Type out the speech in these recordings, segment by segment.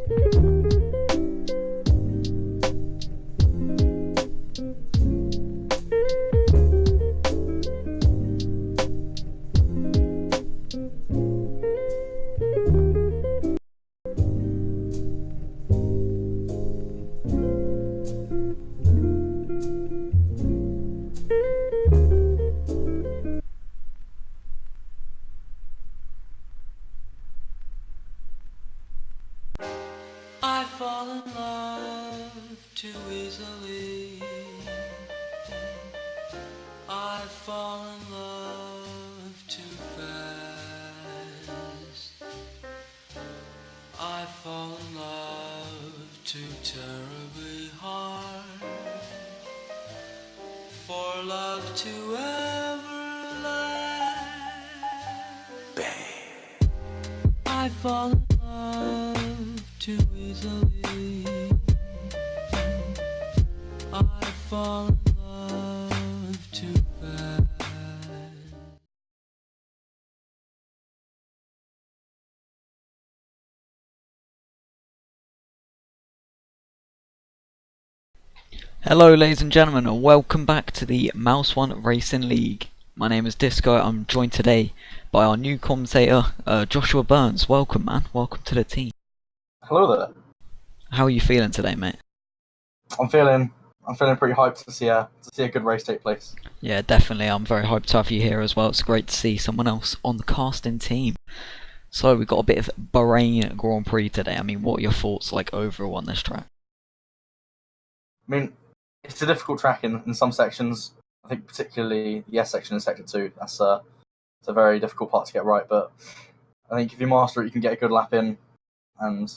I fall in love too easily. I fall in love too fast. I fall in love too terribly hard for love to ever last. Bang. I fall in love too easily. I fall in love too fast. Hello ladies and gentlemen, and welcome back to the mouseOne Racing League. My name is Disco. I'm joined today by our new commentator, Joshua Burns. Welcome, man. Welcome to the team. Hello there. How are you feeling today, mate? I'm feeling pretty hyped to see a good race take place. Yeah, definitely. I'm very hyped to have you here as well. It's great to see someone else on the casting team. So we've got a bit of Bahrain Grand Prix today. I mean, what are your thoughts like overall on this track? I mean, it's a difficult track in some sections. I think particularly the S section in Sector 2. It's a very difficult part to get right, but I think if you master it, you can get a good lap in, and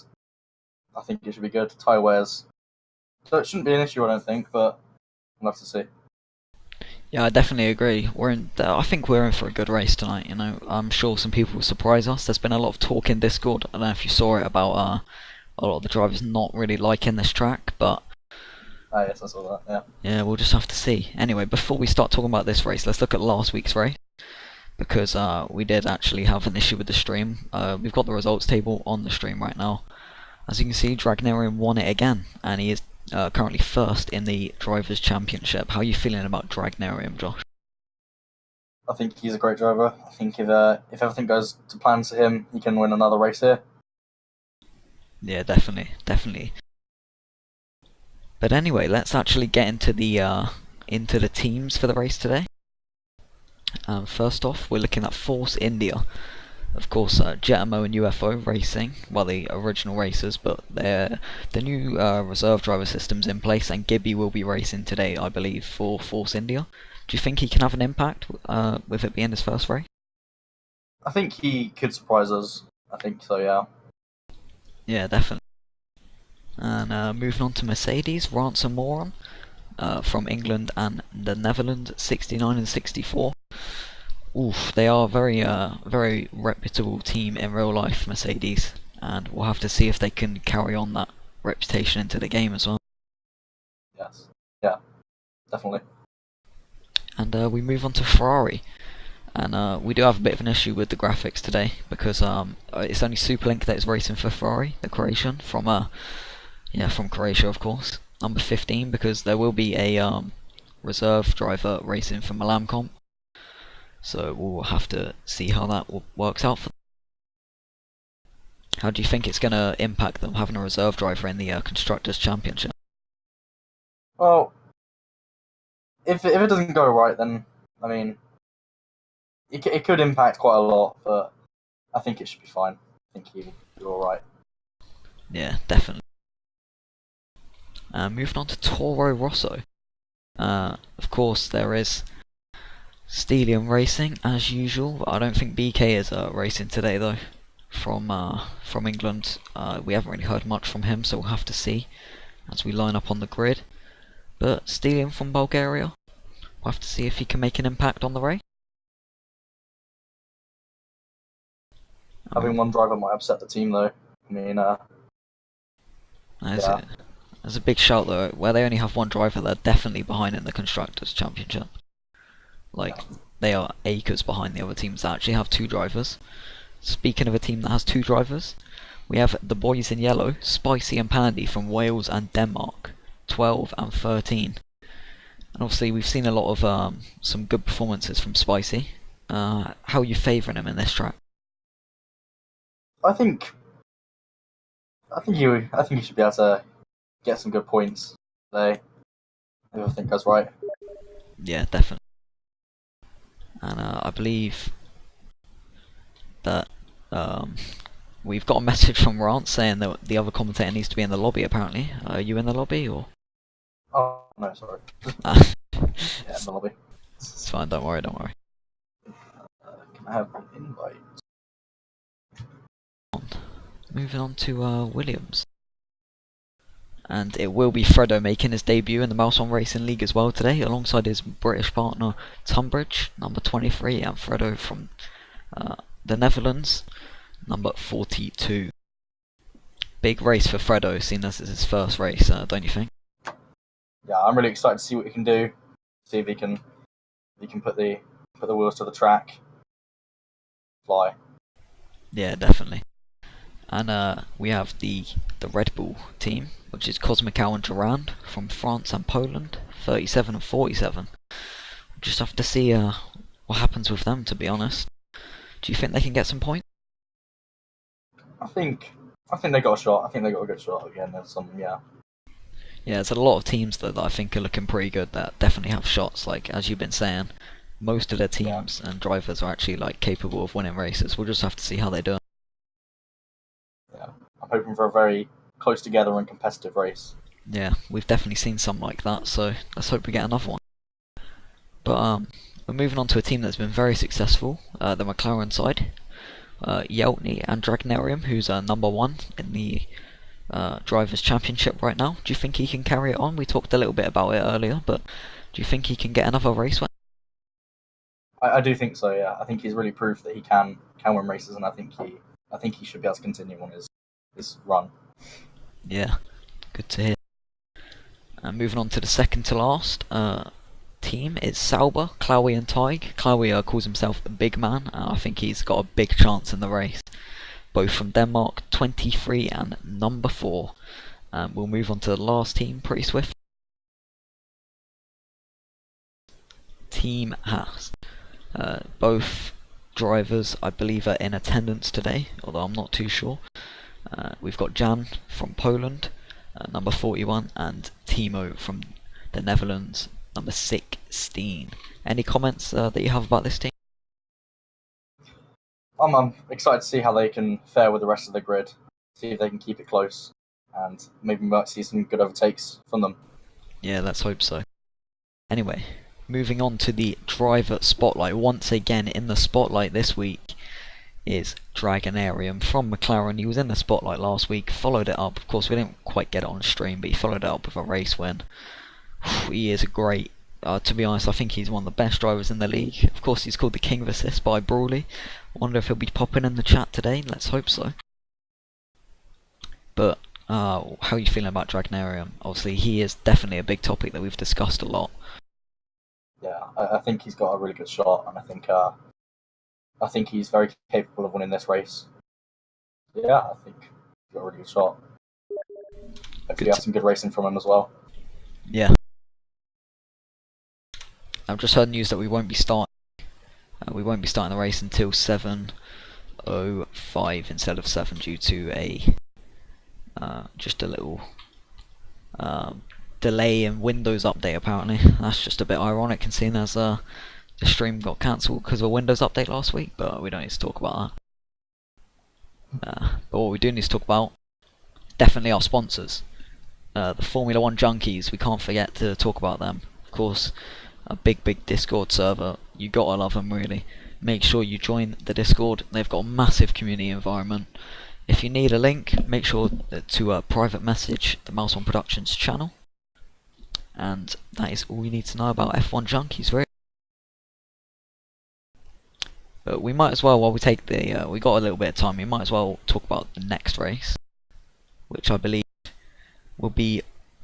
I think it should be good. Tyre wears, so it shouldn't be an issue, I don't think, but we'll have to see. Yeah, I definitely agree. I think we're in for a good race tonight. You know, I'm sure some people will surprise us. There's been a lot of talk in Discord. I don't know if you saw it about a lot of the drivers not really liking this track, but Yes, I saw that. Yeah. yeah, we'll just have to see. Anyway, before we start talking about this race, let's look at last week's race, because we did actually have an issue with the stream. We've got the results table on the stream right now. As you can see, Dragnerian won it again, and he is currently first in the Drivers' Championship. How are you feeling about Dragnerian, Josh? I think he's a great driver. I think if everything goes to plan for him, he can win another race here. Yeah, definitely. But anyway, let's actually get into the teams for the race today. First off, we're looking at Force India. Of course, Jetamo and UFO racing, well, the original racers, but the new reserve driver system's in place, and Gibby will be racing today, I believe, for Force India. Do you think he can have an impact with it being his first race? I think he could surprise us. I think so, yeah. Yeah, definitely. And moving on to Mercedes, Rance and Moron from England and the Netherlands, 69 and 64. Oof, they are very reputable team in real life, Mercedes, and we'll have to see if they can carry on that reputation into the game as well. Yes, yeah, definitely. And we move on to Ferrari, and we do have a bit of an issue with the graphics today, because it's only Superlink that is racing for Ferrari, the Croatian, from Croatia, of course, number 15, because there will be a reserve driver racing for Milan Comp. So we'll have to see how that works out for them. How do you think it's going to impact them having a reserve driver in the Constructors' Championship? Well, if it doesn't go right, then, I mean, it could impact quite a lot, but I think it should be fine. I think he'll be alright. Yeah, definitely. Moving on to Toro Rosso. Of course, there is Stelium Racing as usual, but I don't think BK is racing today though. From England, we haven't really heard much from him, so we'll have to see as we line up on the grid. But Stelium from Bulgaria, we'll have to see if he can make an impact on the race. Having one driver might upset the team though. I mean, There's a big shout though, where they only have one driver, they're definitely behind in the Constructors' Championship. Like, they are acres behind the other teams that actually have two drivers. Speaking of a team that has two drivers, We have the boys in yellow, Spicy and Pandy from Wales and Denmark, 12 and 13. And obviously we've seen a lot of some good performances from Spicy. How are you favouring him in this track? I think he should be able to get some good points today. If everything goes right. Yeah, definitely. And I believe that we've got a message from Rance saying that the other commentator needs to be in the lobby. Apparently, are you in the lobby or? Oh no, sorry. Yeah, Yeah, in the lobby. it's fine. Don't worry. Don't worry. Can I have an invite? Moving on to Williams. And it will be Fredo making his debut in the mouseOne Racing League as well today, alongside his British partner Tunbridge, number 23, and Fredo from the Netherlands, number 42. Big race for Fredo, seeing this as his first race, don't you think? Yeah, I'm really excited to see what he can do. See if he can put the wheels to the track. Fly. Yeah, definitely. And we have the Red Bull team, which is Cosmical and Durand from France and Poland, 37 and 47. We'll just have to see what happens with them, to be honest. Do you think they can get some points? I think they got a shot. I think they got a good shot again. There's some, yeah. Yeah, there's a lot of teams that I think are looking pretty good that definitely have shots. Like as you've been saying, most of their teams and drivers are actually like capable of winning races. We'll just have to see how they do. Yeah, I'm hoping for a very close together and competitive race. Yeah, we've definitely seen some like that, so let's hope we get another one. But we're moving on to a team that's been very successful, the McLaren side. Yeltney and Dragnerium, who's number 1 in the Drivers' Championship right now. Do you think he can carry it on? We talked a little bit about it earlier, but do you think he can get another race win? I do think so, yeah. I think he's really proved that he can win races, and I think he should be able to continue on his run. Yeah, good to hear. Moving on to the second to last team is Sauber, Chloe and Tig. Chloe calls himself the big man. I think he's got a big chance in the race. Both from Denmark, 23 and number 4. We'll move on to the last team pretty swift. Team Haas. Both drivers, I believe, are in attendance today, although I'm not too sure. We've got Jan from Poland, number 41, and Timo from the Netherlands, number 16. Any comments that you have about this team? I'm excited to see how they can fare with the rest of the grid. See if they can keep it close, and maybe we might see some good overtakes from them. Yeah, let's hope so. Anyway, moving on to the driver spotlight. Once again in the spotlight this week is Dragonarium from McLaren. He was in the spotlight last week, followed it up. Of course, we didn't quite get it on stream, but he followed it up with a race win. He is a great, to be honest, I think he's one of the best drivers in the league. Of course, he's called the King of Assist by Brawley. Wonder if he'll be popping in the chat today. Let's hope so. But how are you feeling about Dragonarium? Obviously, he is definitely a big topic that we've discussed a lot. Yeah, I think he's got a really good shot, and I think he's very capable of winning this race. Yeah, I think he's got a really good shot. Hopefully, have some good racing from him as well. Yeah. I've just heard news that we won't be starting. We won't be starting the race until 7:05 instead of 7 due to a just a little delay in Windows update. Apparently, that's just a bit ironic, considering as the stream got cancelled because of a Windows update last week. But we don't need to talk about that. But what we do need to talk about, definitely our sponsors, the Formula 1 junkies. We can't forget to talk about them. Of course, a big Discord server. You gotta love them, really. Make sure you join the Discord. They've got a massive community environment. If you need a link, make sure to private message the mouseOne Productions channel. And that is all you need to know about F1 junkies, really. But we might as well, while we take the, we got a little bit of time, we might as well talk about the next race, which I believe will be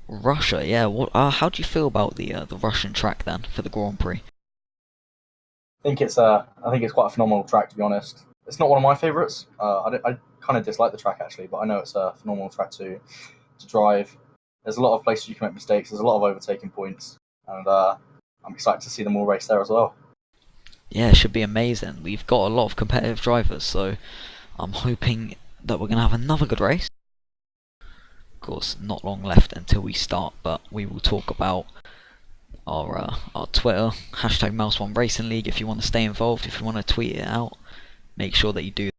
Russia. Yeah, what? How do you feel about the Russian track then for the Grand Prix? I think it's quite a phenomenal track, to be honest. it's not one of my favourites. I kind of dislike the track actually, but I know it's a phenomenal track to drive. There's a lot of places you can make mistakes. There's a lot of overtaking points, and I'm excited to see them all race there as well. Yeah, it should be amazing. We've got a lot of competitive drivers, so I'm hoping that we're going to have another good race. Of course, not long left until we start, but we will talk about our Twitter, hashtag mouseOne Racing League. If you want to stay involved, if you want to tweet it out, make sure that you do.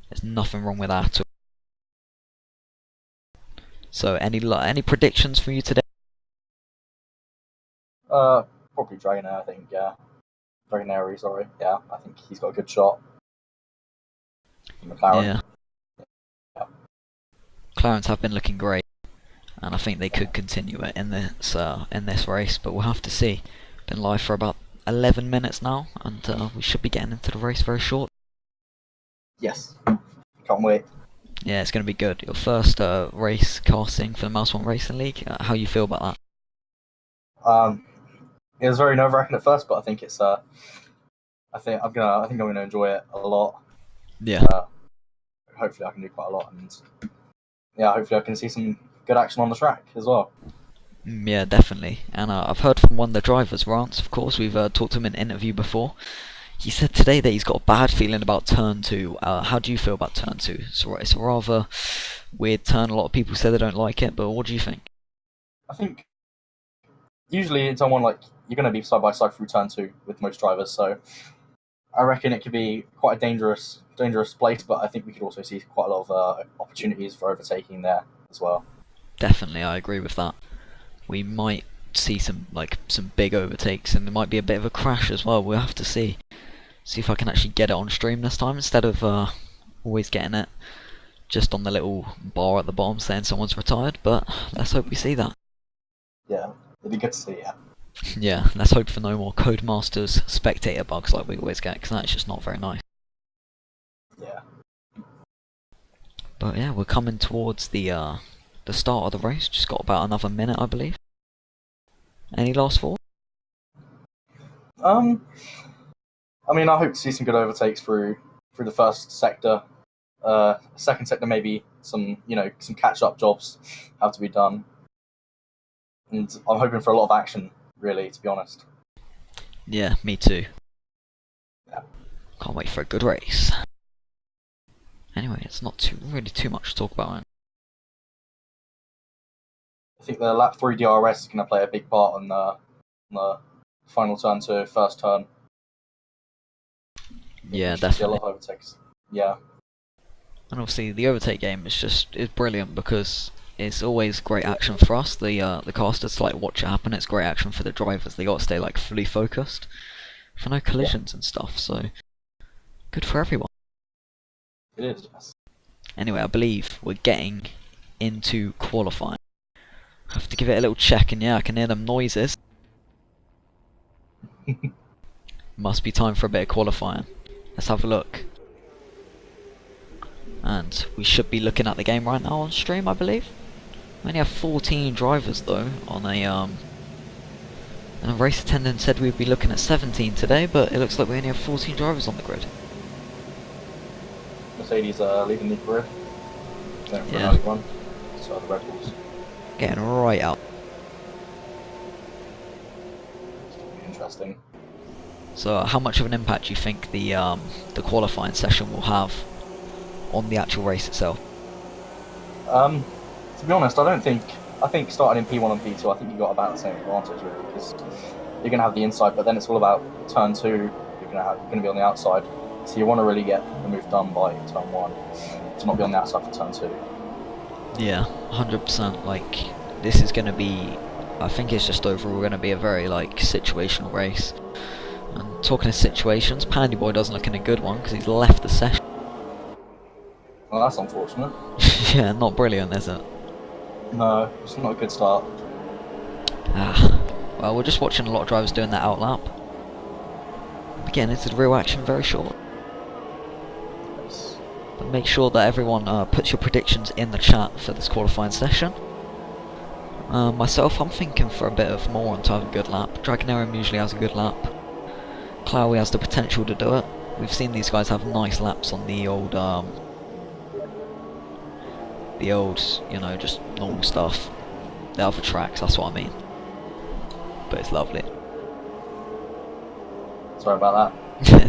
There's nothing wrong with that at all. So, any predictions for you today? Probably Dragonair, I think. Yeah, Dragonair. Sorry. Yeah, I think he's got a good shot. McLaren. Yeah. McLarens have been looking great, and I think they could continue it in this race. But we'll have to see. Been live for about 11 minutes now, and we should be getting into the race very short. Yes. Can't wait. Yeah, it's going to be good. Your first race casting for the mouseOne Racing League. How you feel about that? It was very nerve-wracking at first, but I think it's. I think I'm gonna enjoy it a lot. Yeah. Hopefully, I can do quite a lot, and yeah, hopefully, I can see some good action on the track as well. Yeah, definitely. And I've heard from one of the drivers, Rance. Of course, we've talked to him in an interview before. He said today that he's got a bad feeling about turn 2. How do you feel about turn 2? It's a rather weird turn. A lot of people say they don't like it, but what do you think? I think usually it's someone like you're going to be side by side through turn 2 with most drivers, so I reckon it could be quite a dangerous place. But I think we could also see quite a lot of opportunities for overtaking there as well. Definitely, I agree with that. We might see some big overtakes, and there might be a bit of a crash as well. We'll have to see if I can actually get it on stream this time instead of always getting it just on the little bar at the bottom saying someone's retired. But let's hope we see that. Yeah, it'd be good to see. Yeah, let's hope for no more Codemasters spectator bugs like we always get, because that's just not very nice. Yeah. But yeah, we're coming towards the start of the race. Just got about another minute, I believe. Any last thoughts? I mean, I hope to see some good overtakes through the first sector. Second sector, maybe some catch-up jobs have to be done. And I'm hoping for a lot of action, really, to be honest. Yeah, me too. Yeah. Can't wait for a good race. Anyway, it's not really too much to talk about. I think the lap 3 DRS is going to play a big part on the final turn to first turn. Yeah, definitely. A lot of overtakes. Yeah. And obviously the overtake game is brilliant because it's always great action for us, the casters, to watch it happen. It's great action for the drivers. They got to stay fully focused for no collisions and stuff. So good for everyone. It is. Yes. Anyway, I believe we're getting into qualifying. Have to give it a little check, and yeah, I can hear them noises. Must be time for a bit of qualifying. Let's have a look. And we should be looking at the game right now on stream, I believe. We only have 14 drivers though on a and a race attendant said we'd be looking at 17 today, but it looks like we only have 14 drivers on the grid. Mercedes leaving the grid. Going for Yeah. an early one. So the Red Bulls. Getting right out. It's going to be interesting. So how much of an impact do you think the qualifying session will have on the actual race itself? To be honest, I think starting in P1 and P2, I think you got about the same advantage really, because you're going to have the inside, but then it's all about turn 2. You're going to be on the outside, so you want to really get the move done by turn 1 to not be on the outside for turn 2. Yeah, 100%. This is going to be, I think it's just overall going to be a very situational race. And talking of situations, Pandy Boy doesn't look in a good one because he's left the session. Well, that's unfortunate. Yeah, not brilliant, is it? No, it's not a good start. Well, we're just watching a lot of drivers doing that outlap. Again, it's the real action very short. Yes. But make sure that everyone puts your predictions in the chat for this qualifying session. Myself, I'm thinking for a bit of mouseOne to have a good lap. Dragonair usually has a good lap. Clowie has the potential to do it. we've seen these guys have nice laps on the old, you know, just normal stuff. The other tracks, that's what I mean. But it's lovely. Sorry about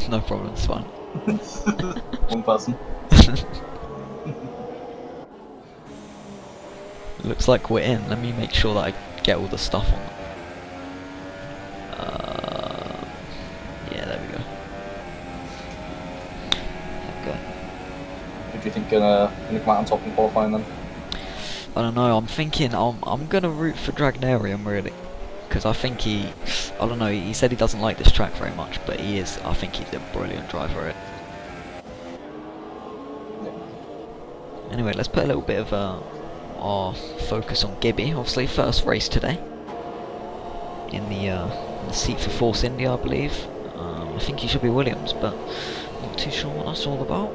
No problem, it's fine. that. One person. Looks like we're in. Let me make sure that I get all the stuff on. Yeah, there we go. Okay. Who do you think gonna come out on top in qualifying then? I don't know. I'm thinking I'm gonna root for Dragnarium really, because I think I don't know. He said he doesn't like this track very much, but he is. I think he's a brilliant driver. Anyway, let's put a little bit of our focus on Gibby. Obviously, first race today in the seat for Force India, I believe. I think he should be Williams, but not too sure what that's all about.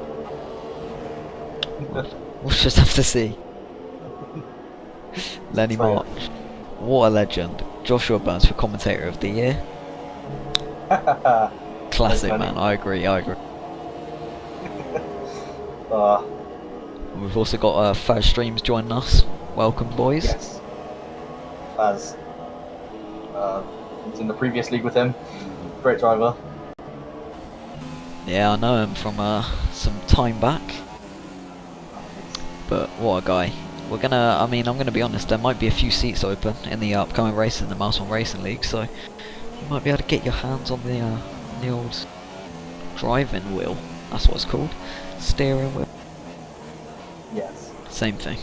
We'll just have to see. Lenny March, what a legend. Joshua Burns for commentator of the year. Classic, man. I agree. We've also got Faz Streams joining us. Welcome, boys. Yes. Faz. Was in the previous league with him. Great driver. Yeah, I know him from some time back. But what a guy. I'm gonna be honest, there might be a few seats open in the upcoming race in the mouseOne Racing League, so you might be able to get your hands on the old driving wheel. That's what it's called. Steering wheel. Yes. Same thing.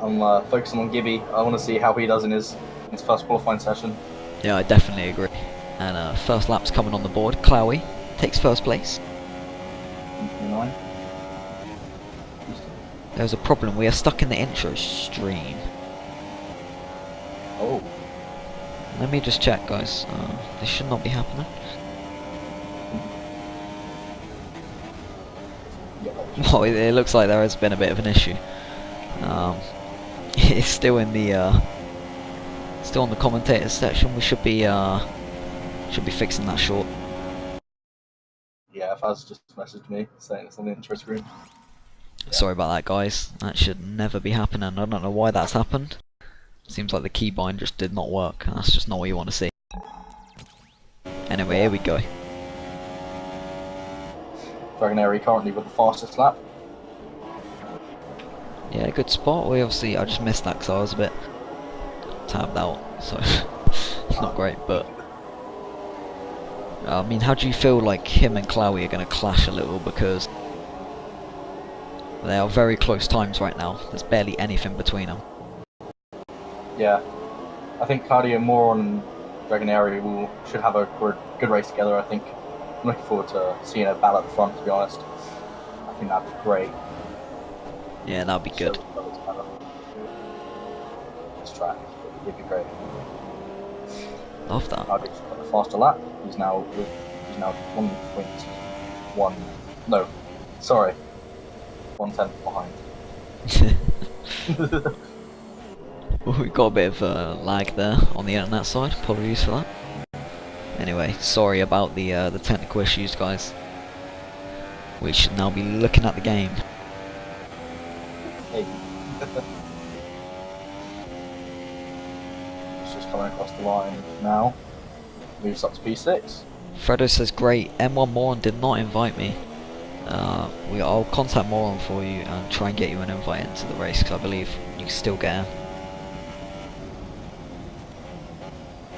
I'm focusing on Gibby. I want to see how he does in his first qualifying session. Yeah, I definitely agree. And first lap's coming on the board. Clowie takes first place. 9. There's a problem. We are stuck in the intro stream. Oh. Let me just check, guys. This should not be happening. Well, it looks like there has been a bit of an issue. It's still in the still on the commentators section. We should be fixing that short. Yeah, Faz just messaged me saying it's on the intro screen. Sorry about that, guys. That should never be happening. I don't know why that's happened. Seems like the keybind just did not work, and that's just not what you want to see. Anyway, here we go. Dragonary currently with the fastest lap. Yeah, good spot. I just missed that because I was a bit tabbed out, so it's not great. But I mean, how do you feel like him and Clowie are going to clash a little, because they are very close times right now. There's barely anything between them. Yeah, I think Cardio Moron and Dragonary should have a good race together. I think I'm looking forward to seeing a battle at the front. To be honest, I think that'd be great. Yeah, that'd be good. This track, it'd be great. Love that. Cardio's got a faster lap. He's now 1.1. No, sorry, 1/10 behind. We've got a bit of lag there on the internet side. Apologies for that. Anyway, sorry about the technical issues, guys. We should now be looking at the game. Hey. It's just coming across the line now. Moves up to P6. Fredo says, great. M1 Moron did not invite me. I'll contact Moron for you and try and get you an invite into the race, because I believe you can still get in.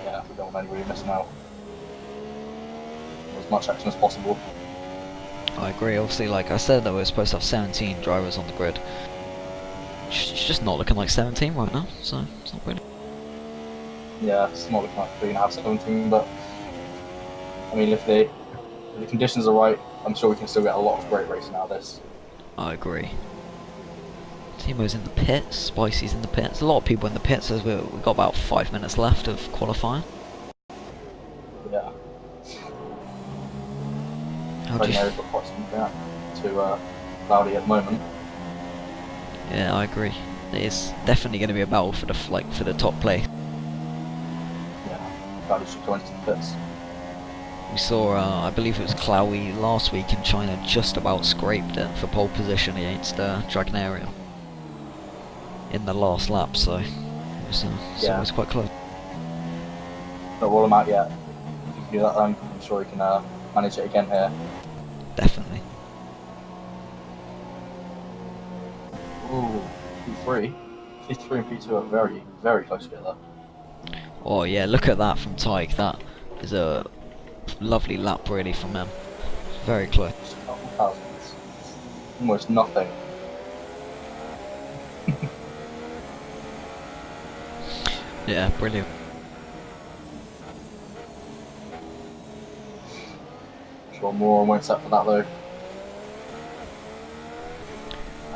Yeah, we don't want anybody missing out. As much action as possible. I agree. Obviously, like I said, that we're supposed to have 17 drivers on the grid. It's just not looking like 17 right now, so it's not really. Yeah, it's not looking like we're going to have 17, but I mean, if the conditions are right, I'm sure we can still get a lot of great racing out of this. I agree. Timo's in the pits, Spicy's in the pits, a lot of people in the pits as we've got about 5 minutes left of qualifying. Yeah. How do you... Got quite some gap to Cloudy at the moment. Yeah, I agree. It's definitely going to be a battle for the top place. Yeah. Guy should go into the pits. We saw, I believe it was Clowie last week in China, just about scraped it for pole position against Dragonaria in the last lap, so it was quite close. Not roll him out yet. If you can do that, then I'm sure he can manage it again here. Definitely. Ooh, P3. P3 and P2 are very, very close together. Oh yeah, look at that from Tyke. That is a lovely lap really from him. Very close. Just a couple thousandths. Almost nothing. Yeah, brilliant. Sure, more won't set for that though.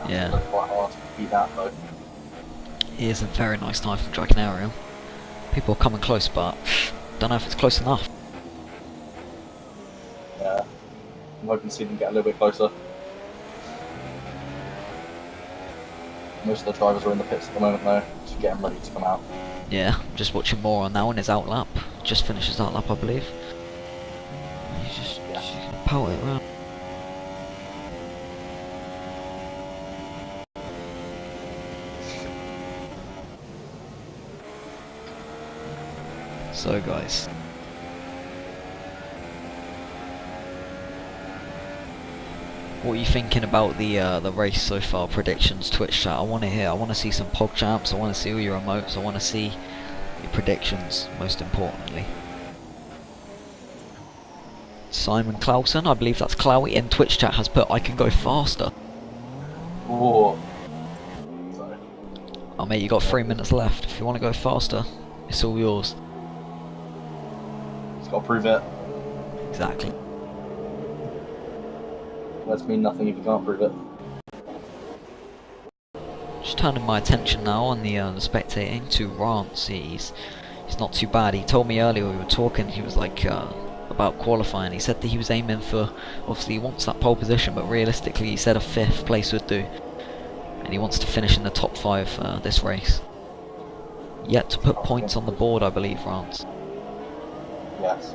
Yeah. It's quite hard to beat that though. It is a very nice time from Dragonaria. People are coming close, but don't know if it's close enough. Yeah. I'm hoping to see them get a little bit closer. Most of the drivers are in the pits at the moment though, just getting ready to come out. Yeah, I'm just watching more on now on his out lap. Just finished his out lap, I believe. He's just gonna power it around. So guys, what are you thinking about the race so far? Predictions, Twitch chat. I want to hear. I want to see some pog champs. I want to see all your emotes. I want to see your predictions. Most importantly, Simon Clausen, I believe that's Clowie in Twitch chat, has put I can go faster. Whoa. Sorry. Oh mate, you got 3 minutes left. If you want to go faster, it's all yours. He's got to prove it. Exactly. That's mean nothing if you can't prove it. Just turning my attention now on the spectating to Rance. He's not too bad. He told me earlier we were talking. He was like about qualifying. He said that he was aiming for. Obviously, he wants that pole position, but realistically, he said a 5th place would do. And he wants to finish in the top 5 this race. Yet to put points on the board, I believe, Rance. Yes.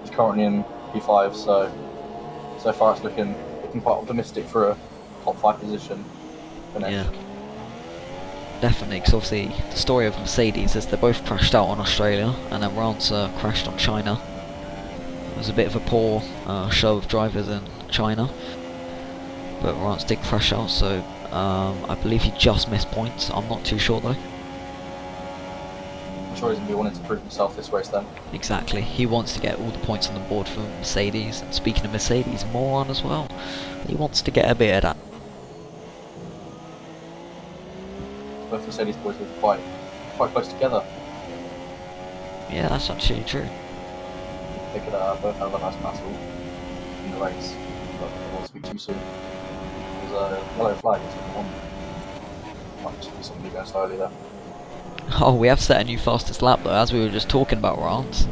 He's currently in P5, so far it's looking quite optimistic for a top 5 position finish. Yeah. Definitely, because obviously the story of Mercedes is they both crashed out on Australia, and then Rance crashed on China. It was a bit of a poor show of drivers in China, but Rance did crash out, so I believe he just missed points. I'm not too sure though. I'm sure he's going to be wanting to prove himself this race then. Exactly, he wants to get all the points on the board for Mercedes, and speaking of Mercedes, mouseOne as well. He wants to get a bit of that. Both Mercedes boys are quite close together. Yeah, that's actually true. They could both have a nice battle in the race, but I don't want to speak too soon. There's a yellow flag is on. Might just be somebody going slowly there. Oh, we have set a new fastest lap though, as we were just talking about Rance.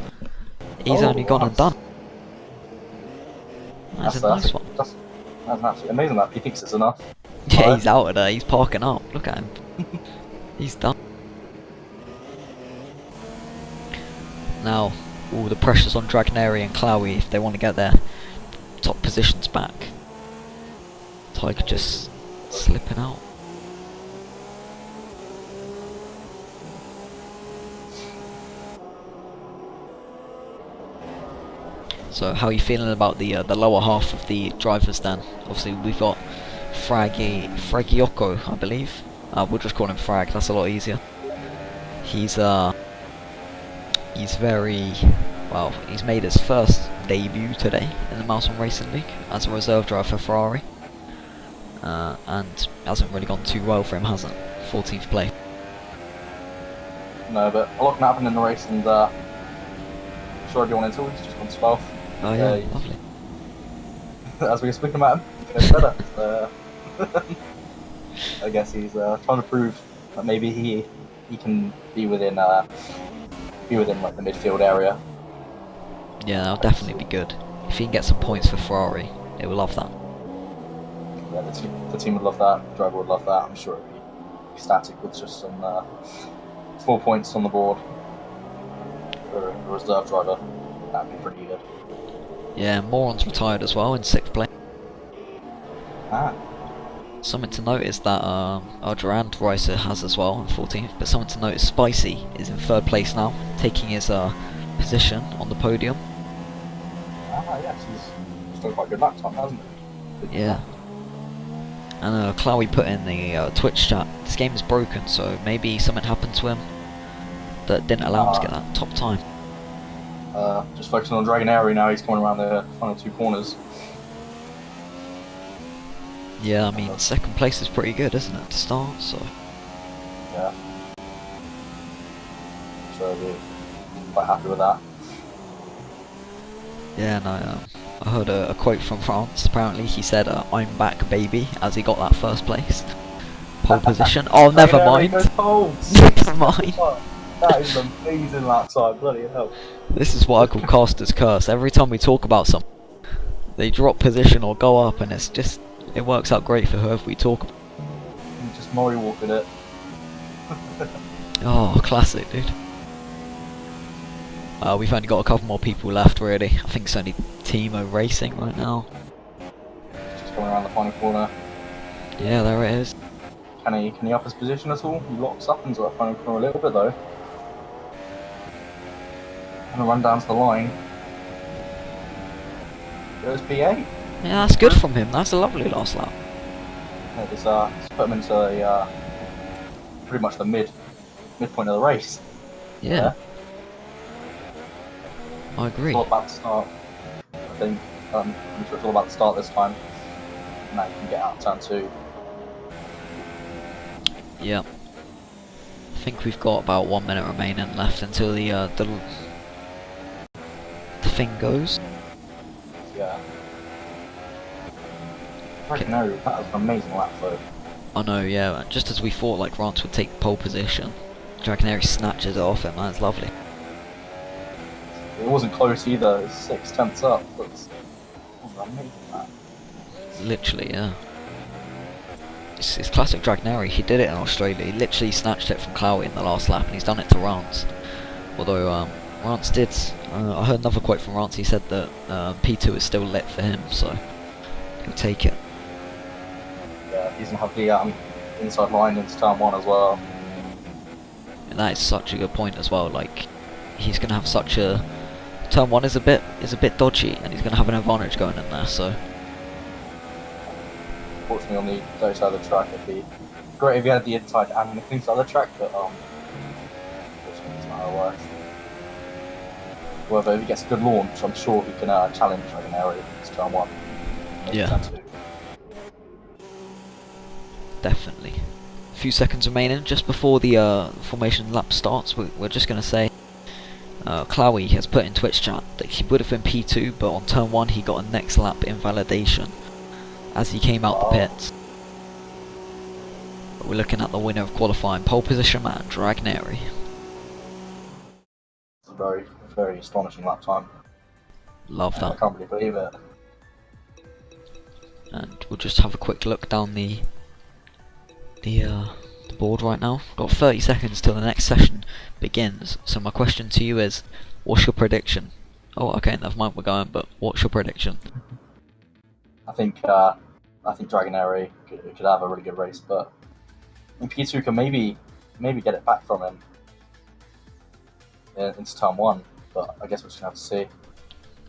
He's only gone and done. That's a nice one. That's an absolutely amazing lap. He thinks it's enough. Yeah, he's out of there, he's parking up, look at him. He's done. Now, all the pressure's on Dragonaria and Clowie if they want to get their top positions back. Tiger just slipping out. So how are you feeling about the lower half of the drivers then? Obviously we've got Fragiocco, I believe. We'll just call him Frag, that's a lot easier. He's very, well, he's made his first debut today in the mouseOne Racing League as a reserve driver for Ferrari. And hasn't really gone too well for him, has it? 14th place. No, but a lot can happen in the race, and I'm sure everyone into he's just gone 12th. Oh yeah, lovely. As we were speaking about him, he's getting better. I guess he's trying to prove that maybe he can be within like the midfield area. Yeah, that'll definitely be good. If he can get some points for Ferrari, they will love that. Yeah, the team would love that. The driver would love that. I'm sure it'd be ecstatic with just some small points on the board for a reserve driver, that'd be pretty good. Yeah, mouseOne's retired as well in 6th place. Ah. Something to note is that our Durand Ricer has as well in 14th, but something to note is Spicy is in 3rd place now, taking his position on the podium. Ah, yes, he's done quite a good lap time, hasn't he? Yeah. And Chloe put in the Twitch chat, this game is broken, so maybe something happened to him that didn't allow him to get that top time. Just focusing on Dragonary now, he's coming around the final 2 corners. Yeah, I mean, 2nd place is pretty good, isn't it, to start, so... Yeah. So we're quite happy with that. Yeah, no, I heard a quote from France, apparently he said, I'm back baby, as he got that 1st place. Pole position. Oh, never mind. Never mind. That is an amazing lap time, bloody hell. This is what I call caster's curse. Every time we talk about something, they drop position or go up, and it's just, it works out great for whoever we talk about. Just Murray walking it. Oh, classic, dude. We've only got a couple more people left, really. I think it's only Timo racing right now. Just coming around the final corner. Yeah, there it is. Can he up his position at all? He locks up into that final corner a little bit though. Gonna run down to the line. Goes P8. Yeah, that's good from him. That's a lovely last lap. Yeah, just put him into a, pretty much the midpoint of the race. Yeah. I agree. It's all about the start, I think. I'm sure it's all about the start this time. Now you can get out of turn 2. Yeah. I think we've got about 1 minute remaining left until the thing goes. Yeah. No, that was an amazing lap though. I know, yeah. Just as we thought, like Rance would take pole position, Dragonary snatches it off him. That's lovely. It wasn't close either. It was 6/10 up. That's an amazing lap. Literally, yeah. It's classic Dragonary. He did it in Australia. He literally snatched it from Clowie in the last lap, and he's done it to Rance. Although Rance did. I heard another quote from Rance. He said that P2 is still lit for him, so he'll take it. Yeah, he's gonna have the inside line into turn 1 as well. And that is such a good point as well. Like, he's gonna have such a turn 1 is a bit dodgy, and he's gonna have an advantage going in there. So. Unfortunately, on the other side of the track, it'd be great if he had the inside and the clean side of the track, but unfortunately, it's not how it works. However, if he gets a good launch, I'm sure he can challenge like an area against turn 1. Maybe Yeah. turn 2. Definitely. A few seconds remaining just before the formation lap starts. We're just going to say Clowie has put in Twitch chat that he would have been P2, but on turn 1 he got a next lap invalidation as he came out the pits. But we're looking at the winner of qualifying, pole position man, Dragonary. It's a very, very astonishing lap time. Love I that. can't really believe it. And we'll just have a quick look down the board right now. Got 30 seconds till the next session begins. So my question to you is, what's your prediction? Oh, okay, never mind, we're going. But what's your prediction? I think Dragonary could have a really good race, but I think P2 can maybe get it back from him into turn 1. But I guess we're just gonna have to see.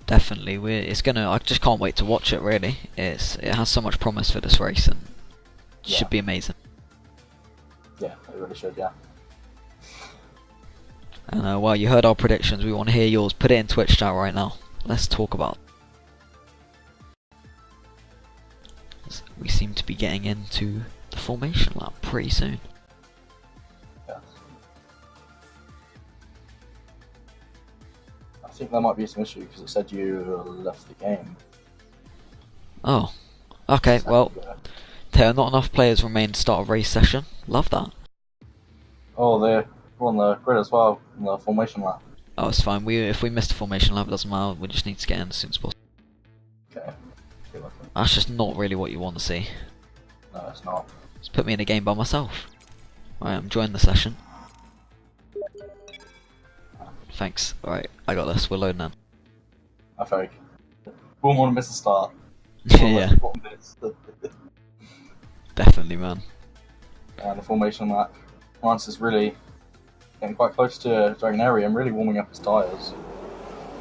Definitely, I just can't wait to watch it. Really, it has so much promise for this race, and it should be amazing. Yeah, it really should. Yeah. And well, you heard our predictions. We want to hear yours. Put it in Twitch chat right now. Let's talk about. We seem to be getting into the formation lap pretty soon. Yeah. I think there might be some issue because it said you left the game. Oh, okay. Well, there are not enough players remain to start a race session. Love that. Oh, they're on the grid as well in the formation lap. Oh, it's fine. If we missed the formation lap, it doesn't matter. We just need to get in as soon as possible. Okay. That's just not really what you want to see. No, it's not. Just put me in a game by myself. Alright, I'm joining the session. Thanks. Alright, I got this. We're loading now. I think. Wouldn't want to miss a start. Yeah, definitely, man. And the formation that France is really getting quite close to Dragonary and really warming up his tyres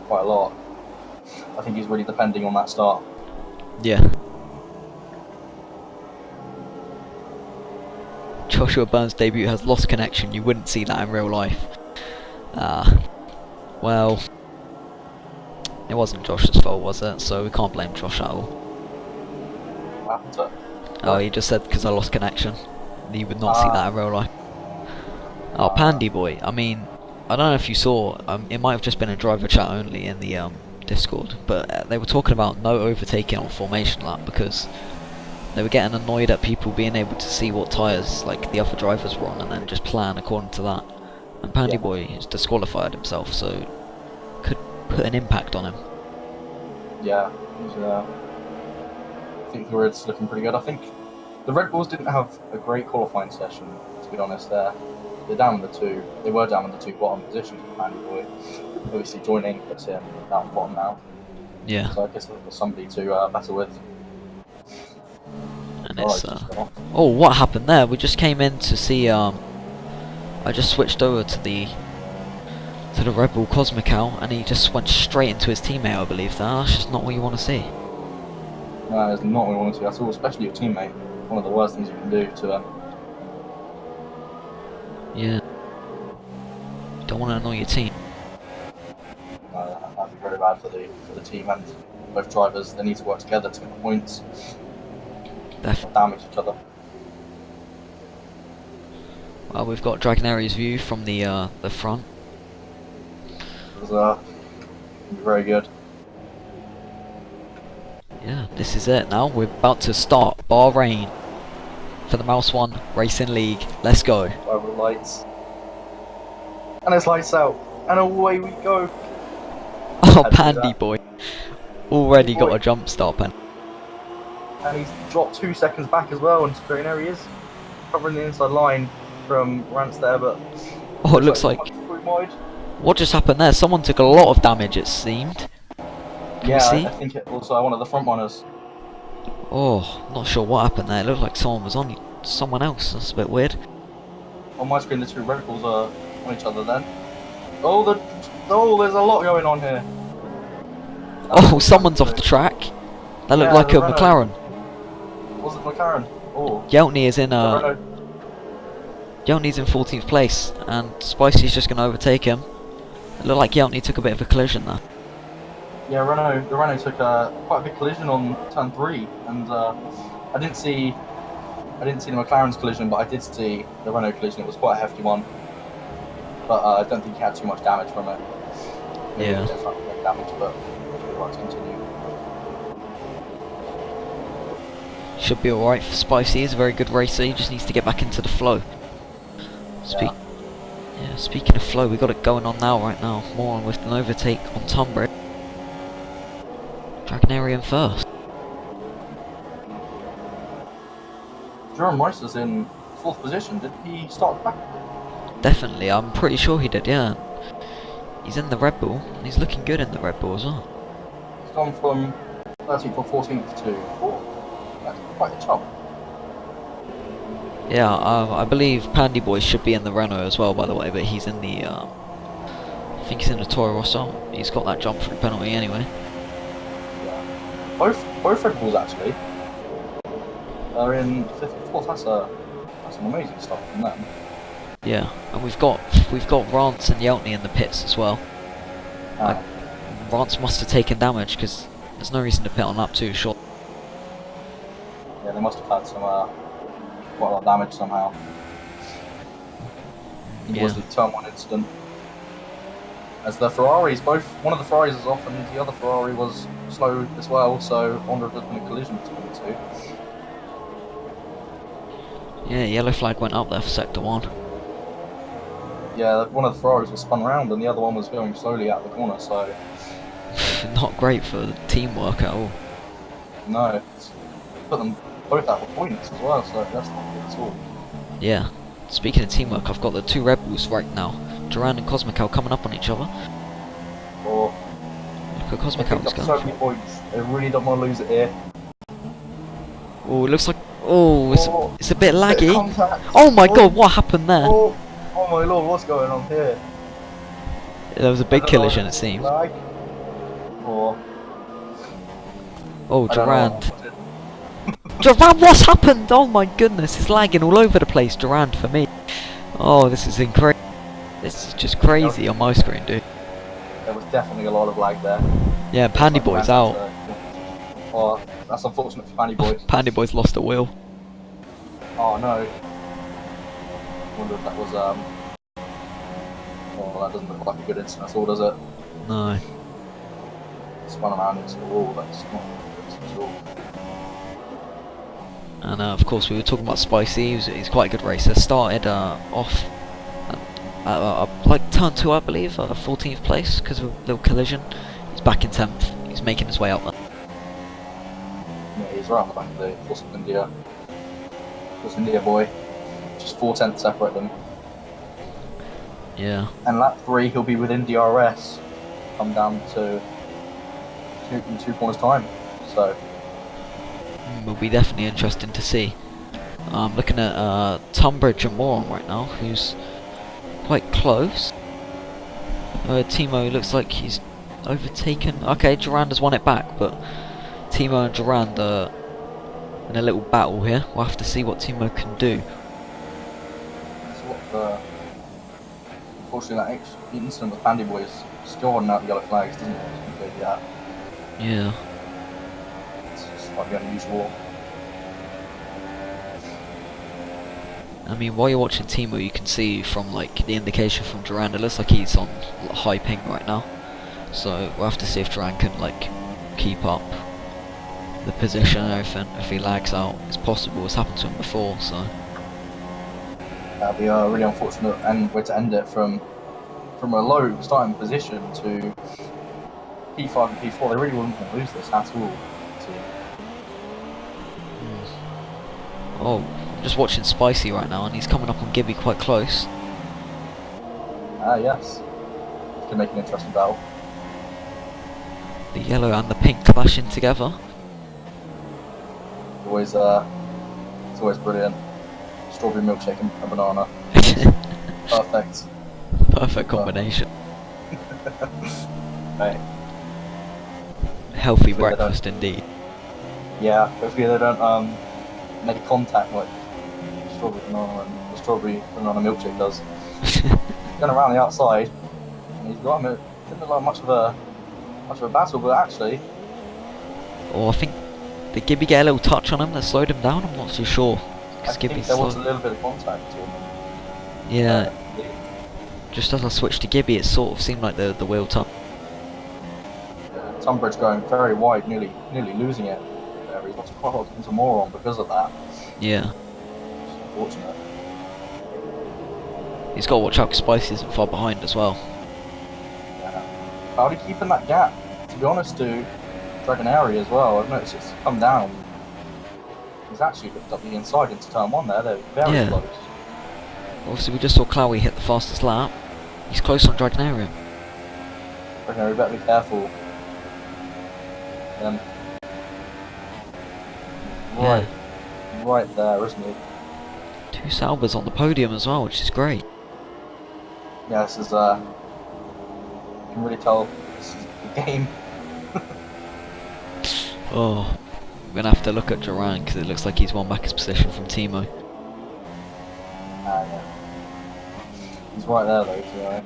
quite a lot. I think he's really depending on that start. Yeah. Joshua Burns' debut has lost connection. You wouldn't see that in real life. Well, it wasn't Josh's fault, was it? So we can't blame Josh at all. What happened to it? Oh, he just said because I lost connection. You would not see that in real life. Oh, Pandy Boy. I mean, I don't know if you saw. It might have just been a driver chat only in the Discord, but they were talking about no overtaking on formation lap because they were getting annoyed at people being able to see what tyres like the other drivers were on and then just plan according to that. And Pandy Boy has disqualified himself, so could put an impact on him. Yeah, I think the Red's looking pretty good. I think the Red Bulls didn't have a great qualifying session, to be honest. They're down in the two. They were down in the two bottom positions for Pandy Boy. Obviously, joining puts him down bottom now. Yeah. So I guess there's somebody to battle with. And it's oh, what happened there? We just came in to see. I just switched over to the Red Bull Cosmical, and he just went straight into his teammate. I believe that's just not what you want to see. No, it's not what you want to see at all, especially your teammate. One of the worst things you can do to them. Yeah. You don't want to annoy your team. No, that'd be very bad for the team and both drivers. They need to work together to get the points. Definitely. Damage each other. Well, we've got Dragonary's view from the front. It was very good. Yeah, this is it now. We're about to start Bahrain for the mouseOne Racing League. Let's go. Over the lights. And it's lights out. And away we go. Oh, Pandy Boy. Already got a jump stop. And he's dropped 2 seconds back as well, and straight there he is. Covering the inside line from Rance there, but... Oh, it looks like... What just happened there? Someone took a lot of damage, it seemed. Yeah, I think it was one of the front runners. Oh, not sure what happened there. It looked like someone was on someone else. That's a bit weird. On my screen, the two Red Bulls are on each other then. Oh, there's a lot going on here. Oh, someone's off the track. That looked like a McLaren. Was it McLaren? Oh. Yeltney is in Yeltney's in 14th place, and Spicy's just going to overtake him. It looked like Yeltney took a bit of a collision there. Yeah, the Renault took quite a big collision on turn 3, and I didn't see the McLaren's collision, but I did see the Renault collision. It was quite a hefty one, but I don't think he had too much damage from it. Maybe yeah. Definitely damage, but we'd like to continue. Should be alright for Spicy. He's a very good racer. He just needs to get back into the flow. Speaking of flow, we got it going on now, right now. mouseOne with an overtake on Tunbridge. Dragonary in first. Jerome Meister's in 4th position. Did he start back? Definitely, I'm pretty sure he did, yeah. He's in the Red Bull, and he's looking good in the Red Bull as well. He's gone from 13th or 14th to 4th. That's quite a jump. Yeah, I believe Pandy Boy should be in the Renault as well, by the way, but he's in the, I think he's in the Toro Rosso. He's got that jump through penalty anyway. Yeah. Both Red Bulls actually are in 5th and 4th. That's an amazing start from them. Yeah, and we've got Rance and Yeltney in the pits as well. Rance must have taken damage because there's no reason to pit on lap 2 short. Yeah, they must have had some quite a lot of damage somehow. It was the turn 1 incident. As the Ferraris, one of the Ferraris is off and the other Ferrari was slow as well, so I wonder if there's been a collision between the two. Yeah, yellow flag went up there for sector 1. Yeah, one of the Ferraris was spun around and the other one was going slowly out the corner, so... Not great for the teamwork at all. No, it's put them both out of points as well, so that's not good at all. Yeah. Speaking of teamwork, I've got the two Red Bulls right now Durand and Cosmical coming up on each other. Or Look at they Cosmical picked up going. so many points. They really don't want to lose it here. Oh, it looks like... Oh, it's a bit Bit of laggy. contact. Oh my god, what happened there? Oh my lord, what's going on here? There was a big collision, it seems. Lag? Or Oh, I don't know. Durand. Durand, what's happened? Oh my goodness, it's lagging all over the place, Durand, for me. Oh, this is incredible. This is just crazy on my screen, dude. There was definitely a lot of lag there. Yeah, Pandy Boy's out. Oh, that's unfortunate for Pandy Boy. Pandy Boy's lost a wheel. Oh no. I wonder if that was well, that doesn't look like a good incident at all, does it? No. Spun around into the wall, that's not good at all. And of course, we were talking about Spicy. He's quite a good racer. Started off like turn 2, I believe, 14th place because of a little collision. He's back in 10th. He's making his way up there. Yeah, he's right on the back of the Force of India. Force of India boy. Just 4/10 separate them. Yeah. And lap 3, he'll be within DRS. Come down to in 2 corners time. So Will be definitely interesting to see. I'm looking at Tunbridge and Moron right now, who's quite close. Timo looks like he's overtaken. Okay, Durand has won it back, but Timo and Durand are in a little battle here. We'll have to see what Timo can do. that's what unfortunately that incident with Pandy Boy is still holding out the yellow flags, doesn't it? Yeah. Yeah. It's just quite unusual. I mean, while you're watching Timo, you can see from like the indication from Durand, it looks like he's on high ping right now. So we'll have to see if Durand can like keep up the position and everything. If he lags out, it's possible. It's happened to him before, so. That'd be really unfortunate and way to end it from a low starting position to P5 and P4. They really wouldn't want to lose this at all. Oh, just watching Spicy right now, and he's coming up on Gibby quite close. Yes. It's gonna make an interesting battle. The yellow and the pink clashing together. It's always brilliant. Strawberry milkshake and a banana. Perfect. Perfect combination. Right. Healthy Hopefully they breakfast indeed. Yeah, hopefully they don't make contact like strawberry banana and the strawberry banana milkshake does. Going around the outside, and he's got him. Didn't look like much of a battle, but actually, Oh, I think did Gibby get a little touch on him that slowed him down? I'm not too sure. I 'Cause think Gibby's there was a slow. little bit of contact between them. Yeah, just as I switched to Gibby, it sort of seemed like the wheel touch. Tunbridge going very wide, nearly losing it. There, he's lost quite a lot into Moron because of that. Yeah, It's unfortunate. he's got to watch out 'cause Spicy isn't far behind as well. Yeah. How do you keep in that gap? To be honest, to Dragonary as well. I've noticed it's come down. He's actually looked up the inside into turn 1 there. They're very Yeah. close. Obviously, we just saw Clowie hit the fastest lap. He's close on Dragonarium. Dragonary, better be careful. Right there, isn't he? 2 Salvers on the podium as well, which is great. Yeah, this is you can really tell this is the game. Oh, we're gonna have to look at Durand because it looks like he's won back his position from Timo. Yeah. He's right there though, so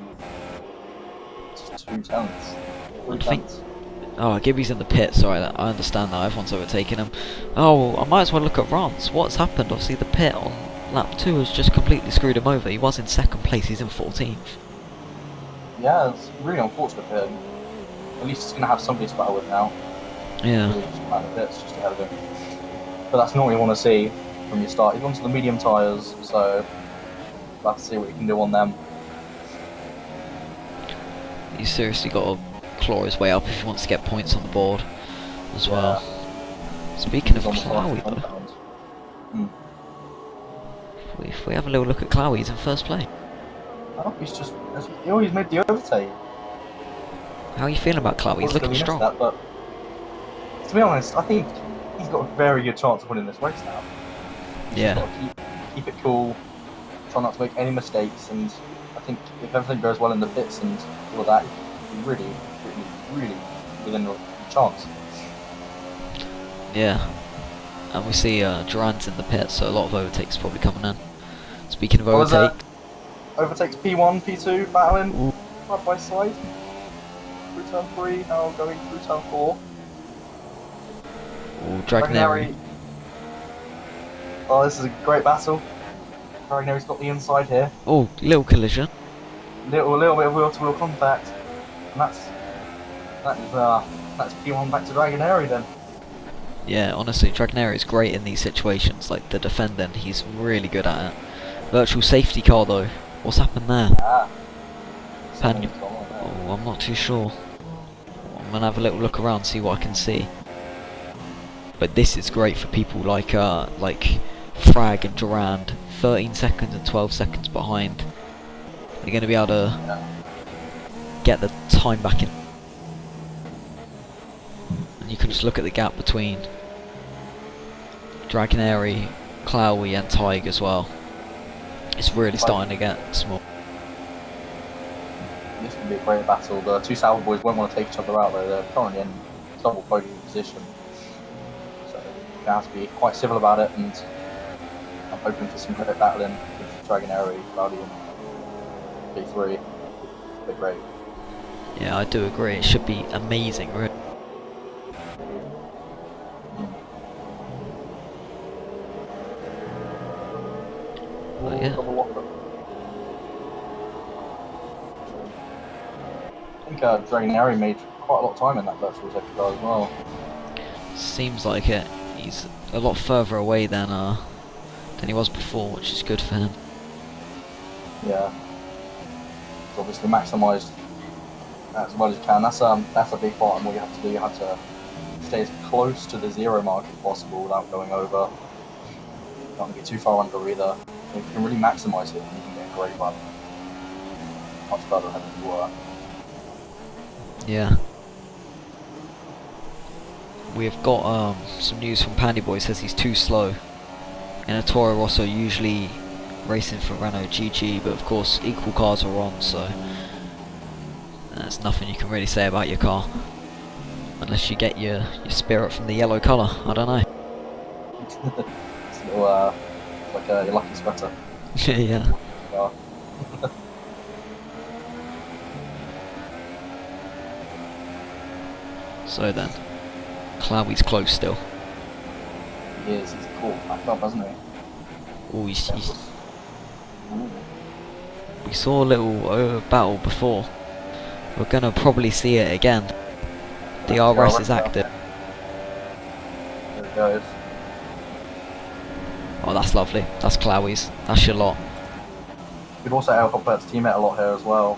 just 2 tenths. 3 I think- tenths. Oh, Gibby's in the pit, sorry, I understand that, everyone's overtaking him. Oh, I might as well look at Rance. What's happened? Obviously the pit on lap 2 has just completely screwed him over. He was in 2nd place, he's in 14th. Yeah, it's really unfortunate for him. At least he's going to have somebody to battle with now. Yeah, Really just around the pits, just ahead of him. But that's not what you want to see from your start. He's onto the medium tyres, so we'll have to see what he can do on them. he's seriously got to claw his way up if he wants to get points on the board as well. Speaking of He's on the Clowie fastest though, compound. if we have a little look at Clowie, he's in 1st place. Oh, he's made the overtake. How are you feeling about Clout? He's looking strong. That, but to be honest, I think he's got a very good chance of winning this race now. He's just got to keep it cool, try not to make any mistakes, and I think if everything goes well in the pits and all that, he's really within a chance. Yeah. And we see Durant's in the pit, so a lot of overtakes probably coming in. Speaking of overtake, overtakes P1, P2, battling side by side. Through turn 3, now going through turn 4. oh, Dragneri. Oh, this is a great battle. Dragneri's got the inside here. Oh, little collision. Little bit of wheel-to-wheel contact. And that's P1 back to Dragneri then. Yeah, honestly, Dragneri is great in these situations. Like the defending, he's really good at it. Virtual safety car though. What's happened there? Oh, I'm not too sure. I'm gonna have a little look around, see what I can see. But this is great for people like Frag and Durand, 13 seconds and 12 seconds behind. They're gonna be able to get the time back in. And you can just look at the gap between Dragneri, Clowie and Tig as well. It's really starting to get small. This could be a great battle. The two Sauber boys won't want to take each other out though. They're currently in double podium position. So you have to be quite civil about it, and I'm hoping for some great battling with Dragoneri, Cloudy and P3. It'll be great. Yeah, I do agree. It should be amazing, really. But yeah. I think Dragoneri made quite a lot of time in that virtual safety car as well. Seems like it. He's a lot further away than he was before, which is good for him. Yeah. He's obviously maximised as well as you can. That's a big part of what you have to do. You have to stay as close to the zero mark as possible without going over. You don't want to get too far under either. If you can really maximise it, then you can get a great run. Much further ahead than you were. Yeah. We've got some news from Pandy Boy. Says he's too slow. In a Toro Rosso, usually racing for Renault GG, but of course equal cars are on, so there's nothing you can really say about your car unless you get your spirit from the yellow colour. I don't know. It's a little, like your lucky sweater. Yeah. So then, Clowey's close still. He is. He's caught back up, hasn't he? Oh, we saw a little battle before. We're gonna probably see it again. DRS is active. There it goes. Oh, that's lovely. That's Clowey's. That's your lot. You could also help Albert's teammate a lot here as well.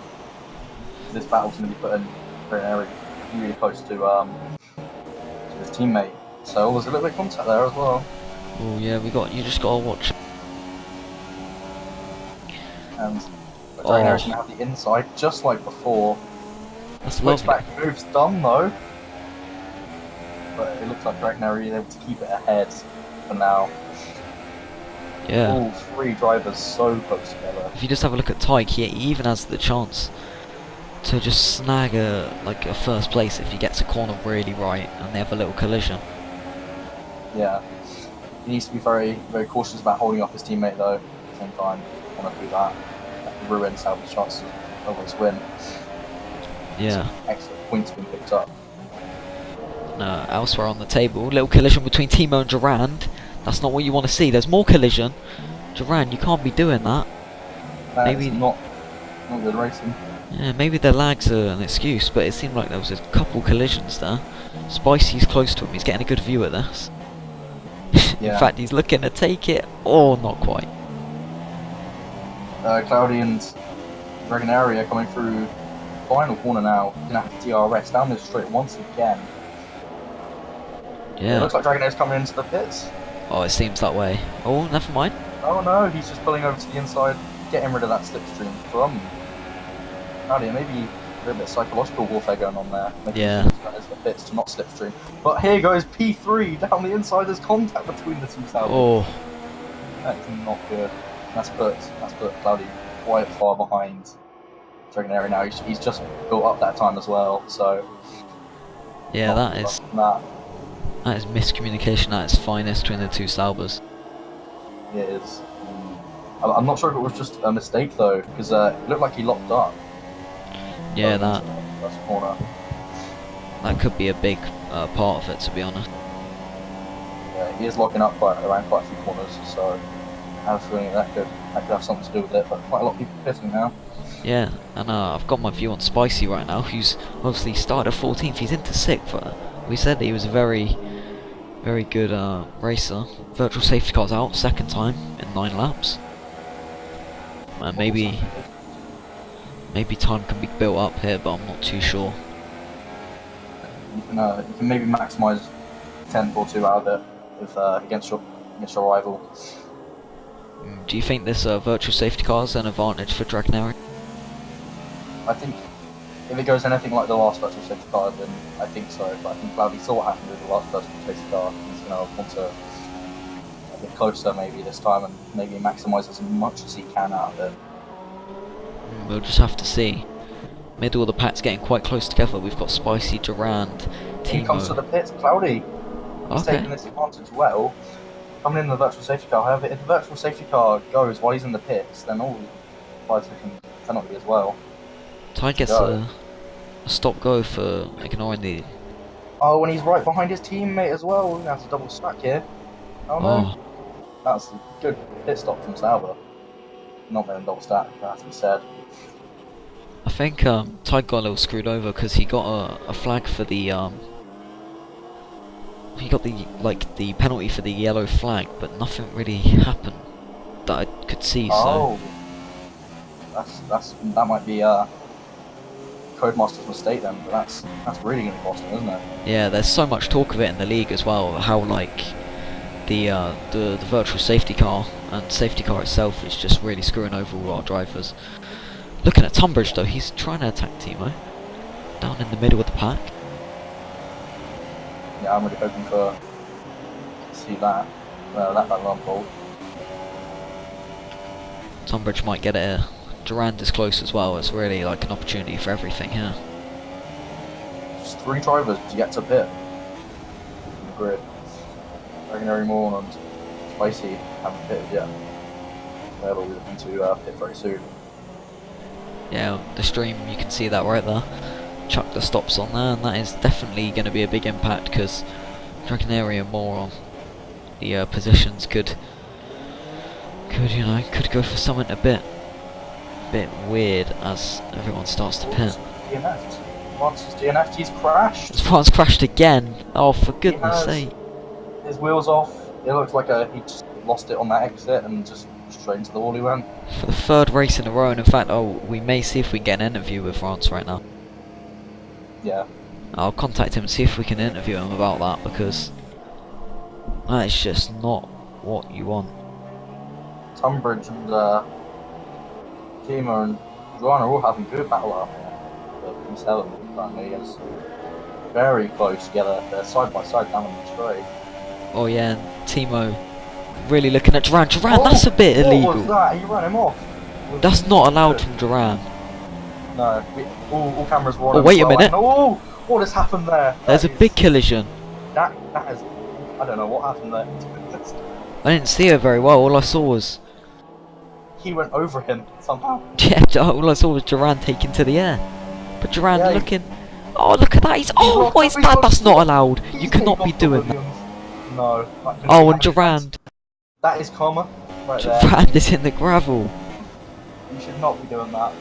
This battle's going to be putting Eric really close to his teammate. So there's a little bit of contact there as well. Oh yeah, you just gotta watch. And Dragoneri's going to have the inside, just like before. That's lovely. Switchback move's done though. But it looks like Dragoneri is able to keep it ahead for now. Yeah. All three drivers so close together. If you just have a look at Tyke, he even has the chance to just snag a first place if he gets a corner really right and they have a little collision. Yeah. He needs to be very, very cautious about holding up his teammate though. At the same time, want to do that. That can ruin Salvy's chances of his win. Yeah. Excellent points being picked up. No, elsewhere on the table, little collision between Timo and Durand. That's not what you want to see. There's more collision. Durand, you can't be doing that. Maybe not good racing. Yeah, maybe the lags are an excuse, but it seemed like there was a couple collisions there. Spicy's close to him. He's getting a good view at this. Yeah. In fact, he's looking to take it, or not quite. Cloudy and Dragoneri are coming through final corner now. He's going to have to DRS down this straight once again. Yeah. It looks like Dragoneri's coming into the pits. Oh, it seems that way. Oh, never mind. Oh no, he's just pulling over to the inside getting rid of that slipstream from Audi. Maybe a little bit of psychological warfare going on there. Maybe Yeah. as the bits to not slipstream. But here goes P3 down the inside. There's contact between the two Saubers. Oh, That's not good. That's put Cloudy quite far behind Dragonary now. He's just built up that time as well. So yeah, not that is that miscommunication at its finest between the two Saubers. it is. I'm not sure if it was just a mistake though, because it looked like he locked up. Yeah, That's corner. that could be a big part of it, to be honest. Yeah, he is locking up around quite a few corners, so I have a feeling that could have something to do with it. But quite a lot of people pitting now. Yeah, and I've got my view on Spicy right now, who's obviously started 14th. He's into 6th. We said that he was a very, very good racer. Virtual safety car's out, second time in 9 laps. Maybe time can be built up here, but I'm not too sure. You can maybe maximise 10th or 2 out of it if, against your rival. Do you think this virtual safety car is an advantage for Dragonary? I think if it goes anything like the last virtual safety car, then I think so. But I think Cloudy saw what happened with the last virtual safety car. He's going to want to get closer maybe this time and maybe maximise as much as he can out of it. We'll just have to see. Middle of the pack's getting quite close together. We've got Spicy, Durand, He comes to Timo. the pits, Cloudy. He's Okay. taking this advantage well. Coming in the virtual safety car. However, if the virtual safety car goes while he's in the pits, then all 5-second penalty as well. Ty gets a stop go for ignoring the. Oh, and he's right behind his teammate as well. That's a double stack here. Oh no. Oh, That's a good pit stop from Sauber. Not meant a double stack, that has to be said. I think Ty got a little screwed over because he got a flag for the he got the penalty for the yellow flag, but nothing really happened that I could see. Oh, that might be Codemaster's mistake then, but that's really going to cost him, isn't it? Yeah, there's so much talk of it in the league as well. How like the virtual safety car and safety car itself is just really screwing over all our drivers. Looking at Tunbridge though, he's trying to attack Timo down in the middle of the pack. Yeah, I'm really hoping to see that unfold. Tunbridge might get it here. Durand is close as well. It's really like an opportunity for everything here. Just 3 drivers to get to pit in the grid. Dragonary Morn and Spicy haven't pitted yet. They'll be looking to pit very soon. Yeah, the stream, you can see that right there. Chuck the stops on there, and that is definitely going to be a big impact because Dragonary and more on the positions could go for something a bit weird as everyone starts to pit. DNF'd. Once he's DNF'd, he's crashed. Swan's crashed again. Oh, for goodness sake! His wheels off. It looks like he just lost it on that exit and just straight into the wall he went. For the 3rd race in a row, and in fact, we may see if we can get an interview with France right now. Yeah. I'll contact him and see if we can interview him about that, because that is just not what you want. Tunbridge and Timo and Joanna are all having good battle out here. But P7 currently is very close together. They're side by side down in the straight. Oh yeah, and Timo really looking at Durand. Durand, that's a bit illegal. What was that? He ran him off. That's not allowed from Durand. No, all cameras were on. Oh, wait a minute. Oh, what has happened there? There's a big collision. That is. I don't know what happened there. I didn't see it very well. All I saw was He went over him somehow. all I saw was Durand taken to the air. But Durand Yeah, looking. Oh, look at that! What is that? That's not allowed. You cannot be doing that. No. Oh, and Durand. That is karma, right there. Durand is in the gravel. You should not be doing that,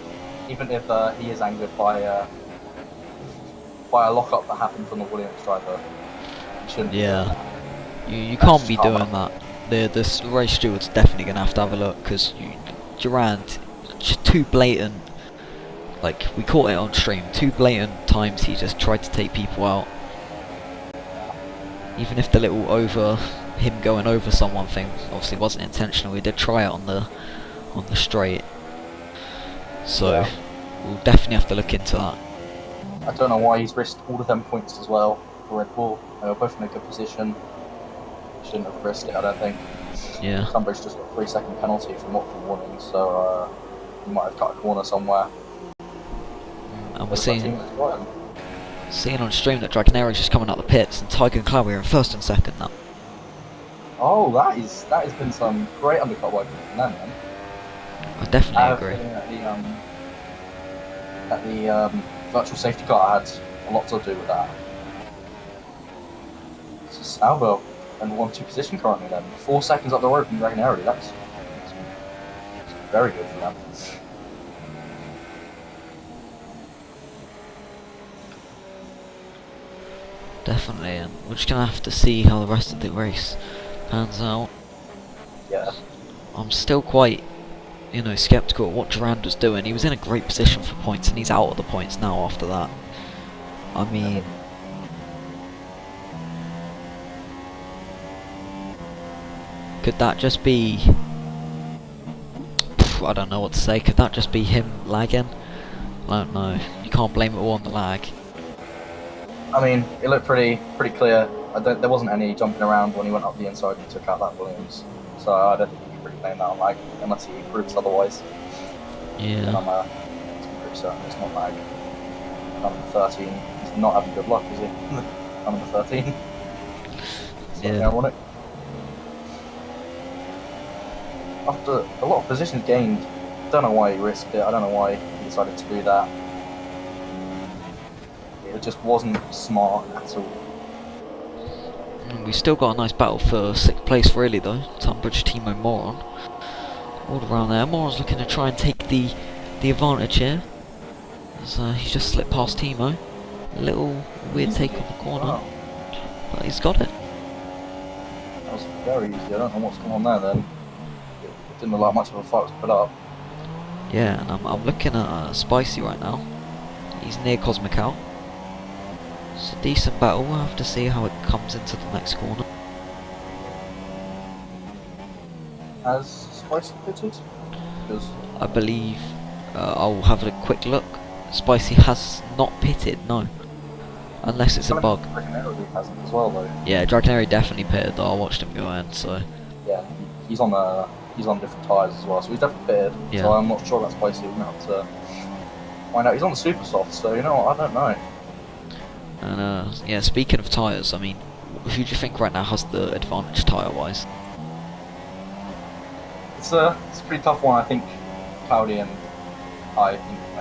even if he is angered by a lockup that happened from the Williams driver. You shouldn't. Yeah. You That's can't be karma. doing that. The race steward's definitely gonna have to have a look because Durand, too blatant. Like we caught it on stream. 2 blatant times he just tried to take people out. Even if the little him going over someone thing obviously wasn't intentional, he did try it on the straight. So Yeah. we'll definitely have to look into that. I don't know why he's risked all of them points as well for Red Bull. They were both in a good position. Shouldn't have risked it, I don't think. Yeah. Somebody's just got a 3-second penalty for multiple warnings, so he might have cut a corner somewhere. And we're Looks like team seeing is right. on stream that Dragonair is just coming out the pits, and Tiger and Cloud are in first and second now. Oh, that has been some great undercut work from them, man. I definitely I have a agree. feeling that the virtual safety car had a lot to do with that. It's just Albo in 1-2 position currently then. 4 seconds up the road from Dragonair, that's very good for them. Definitely, and we're just gonna have to see how the rest of the race pans out. Yeah. I'm still quite, skeptical of what Durand was doing. He was in a great position for points, and he's out of the points now after that. I mean, could that just be... I don't know what to say. Could that just be him lagging? I don't know. You can't blame it all on the lag. I mean, it looked pretty clear. There wasn't any jumping around when he went up the inside and took out that Williams. So I don't think you can really blame that on lag, unless he proves otherwise. And Yeah. I'm pretty certain it's not lag. Number 13, he's not having good luck, is he? Number 13. Yeah. Ironic. After a lot of positions gained, don't know why he risked it. I don't know why he decided to do that. It just wasn't smart at all. We've still got a nice battle for 6th place really though. Tunbridge, Timo, Moron. All around there. Moron's looking to try and take the advantage here. As, he's just slipped past Timo. A little weird take on the corner. Wow. But he's got it. That was very easy. I don't know what's going on there then. It didn't look like much of a fight was put up. Yeah, and I'm looking at Spicy right now. He's near Cosmic Out. It's a decent battle. We'll have to see how it comes into the next corner. Has Spicy pitted? Because I believe I'll have a quick look. Spicy has not pitted, no. Unless it's a bug. Dragonair hasn't as well though. Yeah, Dragonair definitely pitted though. I watched him go in, so... Yeah, he's on different tyres as well, so he's definitely pitted. Yeah. So I'm not sure about Spicy. We're gonna have to find out. He's on the super soft, so you know what? I don't know. And yeah, speaking of tyres, I mean, who do you think right now has the advantage tyre-wise? It's a pretty tough one. I think Cloudy and I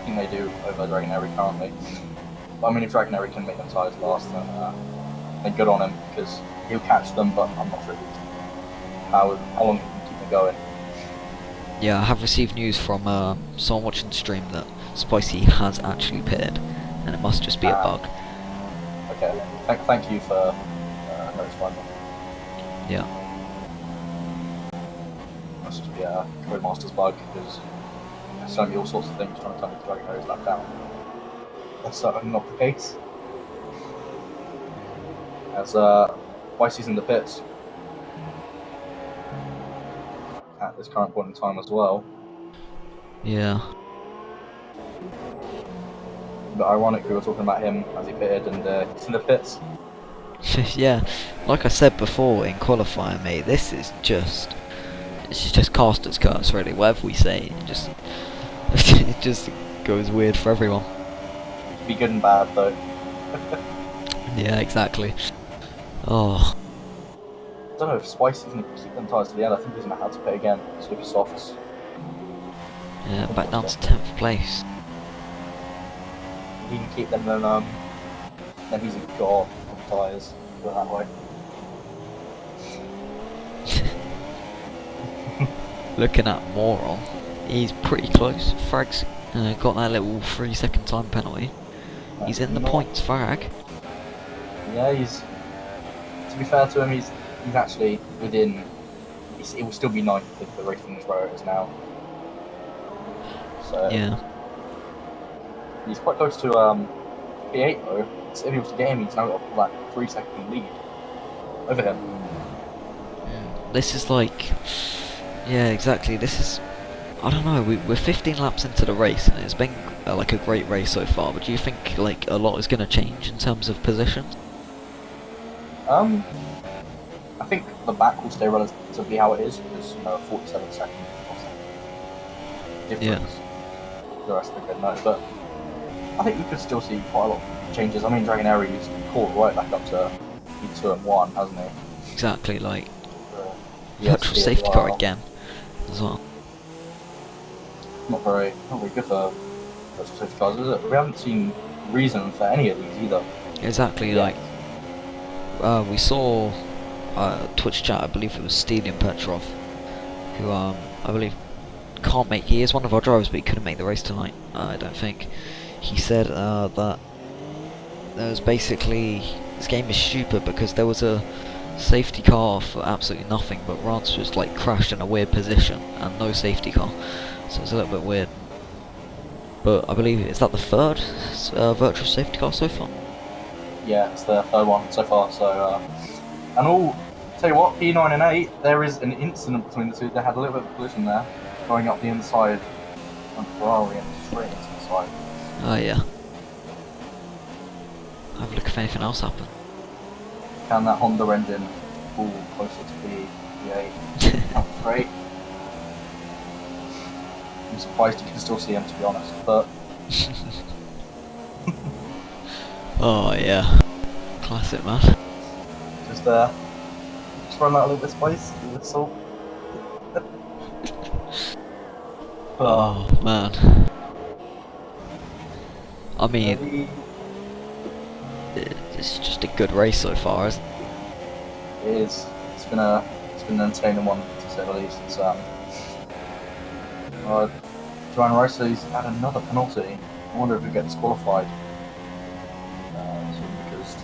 think they do over Dragonair currently. But I mean, if Dragonair can make them tyres last, then good on him because he'll catch them. But I'm not sure how long he can keep them going. Yeah, I have received news from someone watching the stream that Spicy has actually pitted, and it must just be a bug. Okay, thank you for notifying me. Yeah. Must just be a Codemaster's bug because there's showing me all sorts of things trying to tell me to Dragonair's left down. That's certainly not the case. As Spicy's in the pits at this current point in time as well. Yeah. But ironic, we were talking about him as he pitted and he's in the pits. Yeah, like I said before in qualifying, mate, this is just... It's just Caster's curse, really. Whatever we say, it just goes weird for everyone. It can be good and bad though. Yeah, exactly. Oh, I don't know if Spicy's going to keep them tyres to the end. I think he's going to have to pit again. Super softs. yeah, back down to 10th place. If he can keep them, then he's a god of tyres. Put it that way. Looking at Moron, he's pretty close. Frag's got that little 3-second time penalty. He's in the points, Frag. Yeah, he's. To be fair to him, he's actually within. It will still be 9th if the race finishes where it is now. So Yeah. he's quite close to P8 though. So if he was to get him, he's now got like 3-second lead over him. This is like... Yeah, exactly. This is I don't know. We're 15 laps into the race, and it's been like a great race so far. But do you think like a lot is going to change in terms of positions? I think the back will stay relatively how it is because 47 seconds difference. The rest of the grid, no, but I think you could still see quite a lot of changes. I mean, Dragon Aries caught right back up to P2 and 1, hasn't he? Exactly, like Yeah, virtual safety car again as well. Not very good for virtual safety cars, is it? We haven't seen reason for any of these either. Exactly, Yeah. like we saw Twitch chat. I believe it was Stelian Petrov, who I believe can't make. He is one of our drivers, but he couldn't make the race tonight. I don't think. He said that there was basically this game is stupid because there was a safety car for absolutely nothing, but Rance was like crashed in a weird position and no safety car, so it's a little bit weird. But I believe is that the third virtual safety car so far? Yeah, it's the third one so far. So and tell you what, P9 and 8, there is an incident between the two. They had a little bit of collision there, going up the inside on Ferrari and straight into the side. Oh yeah. Have a look if anything else happened. Can that Honda engine pull closer to P8? That was great. I'm surprised you can still see him, to be honest, but Oh yeah. Classic, man. just run out a little bit of spice, a little salt. Oh man. I mean, Maybe it's just a good race so far, isn't it? it is. It's been an entertaining one, to say the least. It's Joanne Rossley's had another penalty. I wonder if he gets disqualified. Because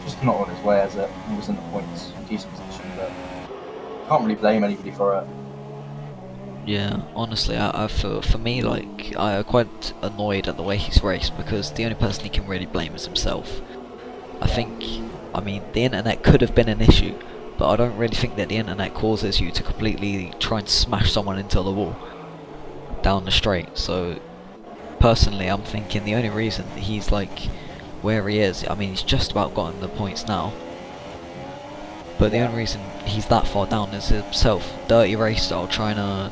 just not on his way, as it he was in the points in decent position, but can't really blame anybody for it. Yeah, honestly, for me, like, I'm quite annoyed at the way he's raced because the only person he can really blame is himself. I mean, the internet could have been an issue, but I don't really think that the internet causes you to completely try and smash someone into the wall down the straight. So, personally, I'm thinking the only reason that he's like where he is, I mean, he's just about gotten the points now. But the only reason he's that far down is himself. Dirty race style, trying to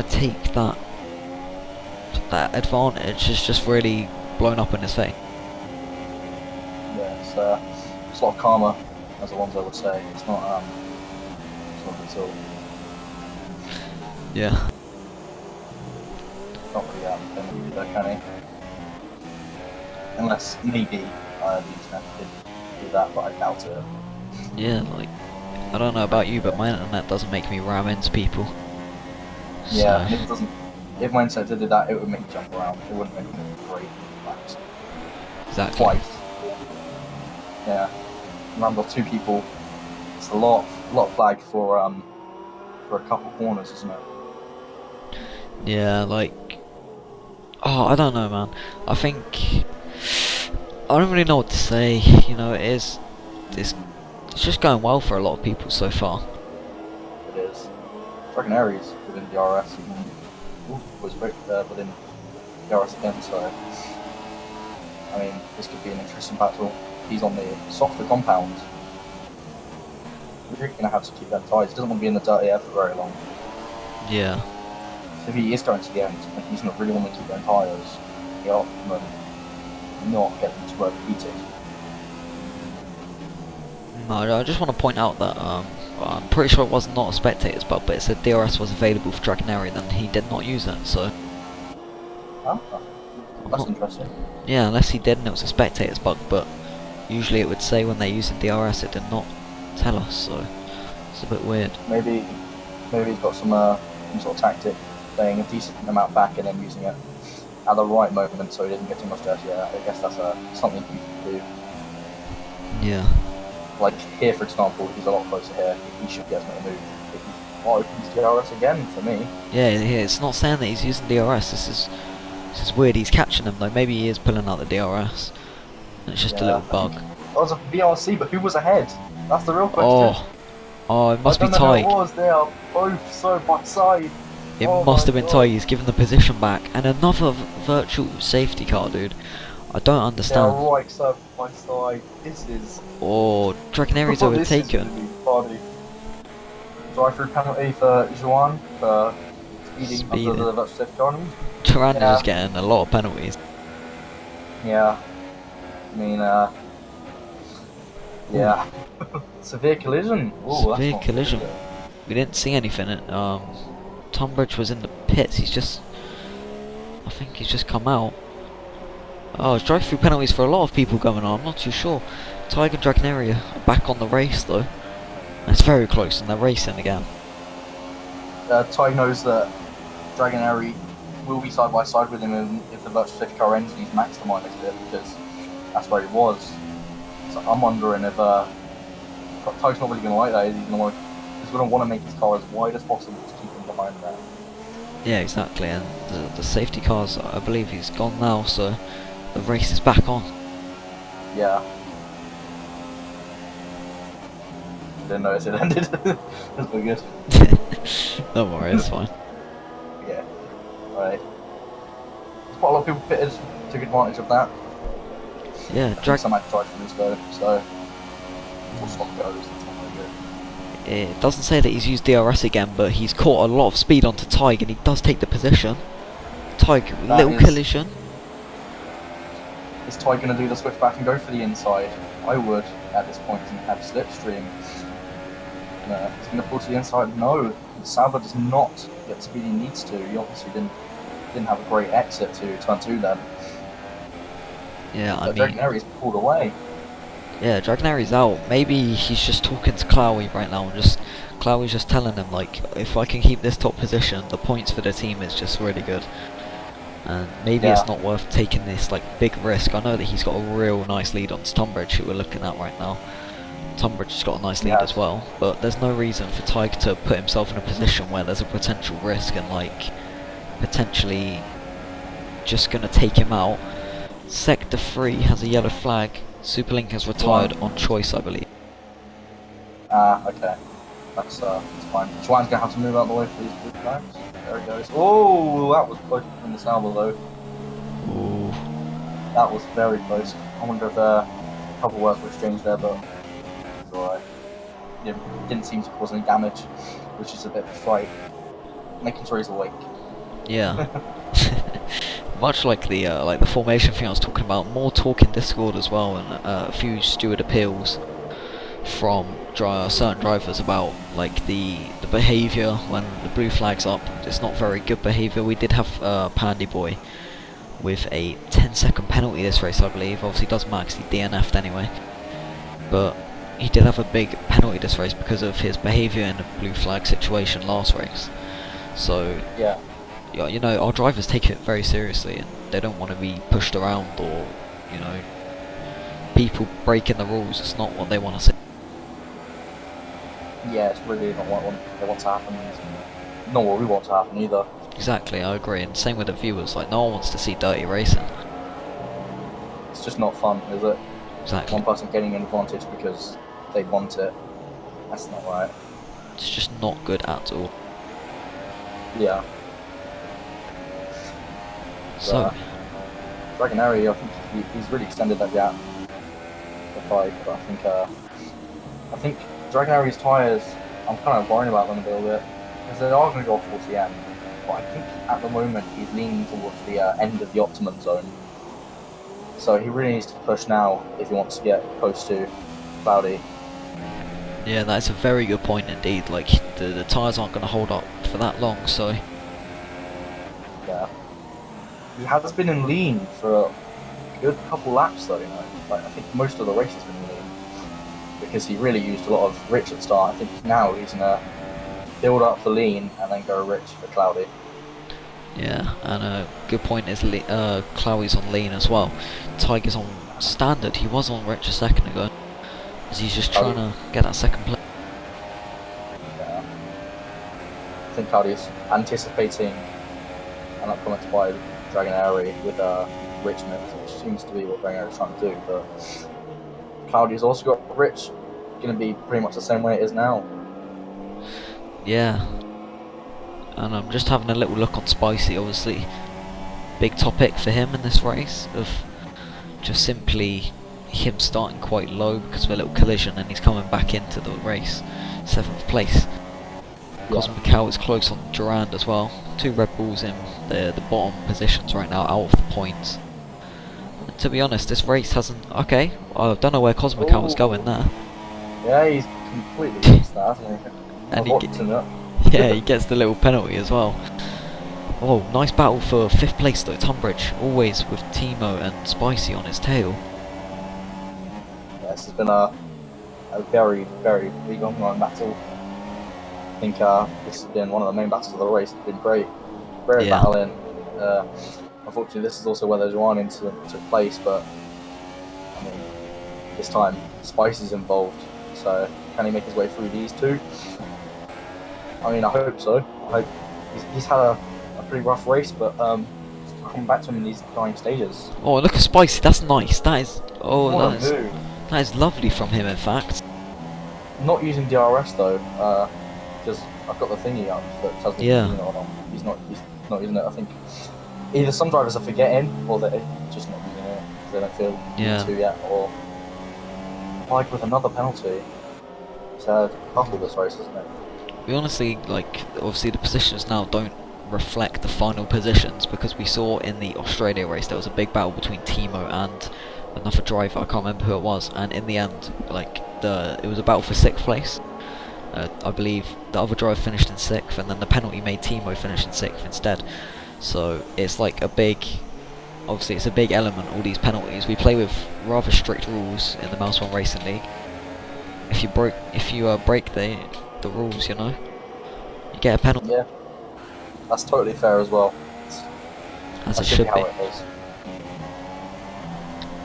take that advantage has just really blown up in his face. Yeah, it's a lot of karma, as the ones I would say. It's not at all. Yeah. Not really anything there, can he? Unless maybe the internet could do that, but I doubt it. Yeah, like, I don't know about you, but my internet doesn't make me ram into people. Yeah, So, and it doesn't. If my internet did that, it would make me jump around. It wouldn't make me great laps. exactly. Twice. Yeah. Remember, 2 people. It's a lot of flag for a couple corners, isn't it? Yeah, like, oh, I don't know, man. I think I don't really know what to say. It's just going well for a lot of people so far. It is. Dragon Aries within the RS was great within the RS again, so I mean, this could be an interesting battle. He's on the softer compound. We're going to have to keep them tyres. He doesn't want to be in the dirty air for very long. Yeah. So if he is going to the end, and he's not really want to keep them tyres, the optimum not get them to overheated. No, I just want to point out that I'm pretty sure it was not a spectator's bug, but it said DRS was available for Dragonary, then he did not use it, so... Oh, that's interesting. Yeah, unless he did and it was a spectator's bug, but usually it would say when they're using DRS, it did not tell us, so it's a bit weird. Maybe he's got some sort of tactic, playing a decent amount back and then using it at the right moment so he doesn't get too much dirty air. I guess that's something you can do. Yeah. Like here, for example, he's a lot closer here. He should get something to move. If he opens DRS again, for me. Yeah, it's not saying that he's using DRS. This is weird. He's catching them though. Maybe he is pulling out the DRS. And it's just a little bug. That was a VRC, but who was ahead? That's the real question. Oh, Oh, it must I be don't know who it Tig. was. They are both so by side. It Oh must my have been God. Tig. He's given the position back. And another virtual safety car, dude. I don't They understand. are right side by side. This is. Oh, Dragonaire's Oh, this is overtaken. going to be funny. Drive-through penalty for Juan for speeding under Speeding. the virtual safety car. Taran Yeah, is getting a lot of penalties. yeah. I mean, yeah. Severe collision. Oh, that's Severe not good, is collision. it? We didn't see anything. Tunbridge was in the pits. I think he's just come out. Oh, it's drive-through penalties for a lot of people going on. I'm not too sure. Tig and Dragonair are back on the race though. And it's very close, and they're racing again. Ty knows that Dragonary will be side by side with him if the virtual safety car ends and he's maximised it because that's where he was. So I'm wondering if Ty's not really going to like that. He's going to want to make his car as wide as possible to keep him behind that. Yeah, exactly. And the safety cars, I believe he's gone now, so the race is back on. Yeah. Didn't notice it ended. That's pretty good. Don't worry, it's fine. Yeah. Right. Quite a lot of people pitted, took advantage of that. Yeah, I think some had to drive through though, so we'll stop goes. It's not very good. it doesn't say that he's used DRS again, but he's caught a lot of speed onto Tig, and he does take the position. Tig, little collision. Is Ty going to do the switch back and go for the inside? I would at this point and have slipstream. No, he's going to pull to the inside. No, Sauber does not get the speed he needs to. He obviously didn't have a great exit to turn 2 then. Yeah, I mean, Dragonary's pulled away. yeah, Dragonaire's out. Maybe he's just talking to Clowie right now, and Clowie's just telling him, like, if I can keep this top position, the points for the team is just really good. And maybe it's not worth taking this like big risk. I know that he's got a real nice lead on Tunbridge, who we're looking at right now. Tunbridge has got a nice lead as well, but there's no reason for Tig to put himself in a position where there's a potential risk and like potentially just gonna take him out. Sector 3 has a yellow flag. Superlink has retired on choice, I believe. Okay. That's fine. Juan's going to have to move out of the way for these blue flags. There he goes. Oh, that was close from the Sauber though. Ooh. That was very close. I wonder if a couple of words were exchanged there, but it's alright. Didn't seem to cause any damage, which is a bit of a fright. Making sure he's awake. Yeah. Much like the formation thing I was talking about, more talk in Discord as well, and a few steward appeals from certain drivers about like the behaviour when the blue flag's up. It's not very good behaviour. We did have Pandy Boy with a 10-second penalty this race, I believe. Obviously doesn't matter 'cause he DNF'd anyway, but he did have a big penalty this race because of his behaviour in the blue flag situation last race. So yeah, you know, our drivers take it very seriously, and they don't want to be pushed around or, you know, people breaking the rules. It's not what they want to see. Yeah, it's really not what they want to happen. Not what we want to happen either. Exactly, I agree, and same with the viewers. Like, no one wants to see dirty racing. It's just not fun, is it? Exactly. One person getting an advantage because they want it. That's not right. It's just not good at all. Yeah. So, Dragonary, I think he's really extended that gap. The fight, but I think Dragonary's tyres, I'm kind of worrying about them a little bit because they are going to go off 40M. But I think at the moment he's leaning towards the end of the optimum zone. So he really needs to push now if he wants to get close to Cloudy. yeah, that's a very good point indeed. Like, the tyres aren't going to hold up for that long, so... Yeah. He has been in lean for a good couple laps though, you know. Like, I think most of the race has been in lean. Because he really used a lot of rich at the start. I think now he's going to build up the lean and then go rich for Cloudy. Yeah, and a good point is Clowey's on lean as well. Tiger's on standard. He was on rich a second ago. As he's just trying to get that second place. Yeah. I think Cloudy's anticipating an upcoming by Dragonary with Richmond, which seems to be what Dragonary's trying to do. But Cloudy's also got Rich, going to be pretty much the same way it is now. Yeah. And I'm just having a little look on Spicy, obviously. Big topic for him in this race of just simply him starting quite low because of a little collision, and he's coming back into the race. 7th place. Cosmic Cow is close on Durand as well. 2 Red Bulls in the bottom positions right now, out of the points. And to be honest, this race hasn't... Okay, I don't know where Cosmic Cow was going there. Yeah, he's completely missed that, hasn't he? And yeah, he gets the little penalty as well. Oh, nice battle for 5th place though, Tunbridge. Always with Timo and Spicy on his tail. Yeah, this has been a very, very big ongoing battle. I think this has been one of the main battles of the race. It's been great battling. Unfortunately, this is also where those one took place, but I mean, this time Spicy's involved. So can he make his way through these two? I mean, I hope so. I hope he's had a pretty rough race, but coming back to him in these dying stages. Oh, look at Spicy. That's nice. That is. Oh, What a move. that is lovely from him. In fact. Not using DRS though, because I've got the thingy up that tells me he's using it or not. He's not using it. I think either some drivers are forgetting, or they're just not using it because they don't feel need to yet, or like with another penalty. It's a couple this race, isn't it? We honestly, like, obviously the positions now don't reflect the final positions, because we saw in the Australia race there was a big battle between Timo and another driver. I can't remember who it was, and in the end, like, it was a battle for 6th place. I believe the other driver finished in 6th, and then the penalty made Timo finish in 6th instead. So it's like a big, obviously it's a big element, all these penalties. We play with rather strict rules in the mouseOne Racing League. If you break the rules, you know, you get a penalty. Yeah, that's totally fair as well. As it should be. How it is.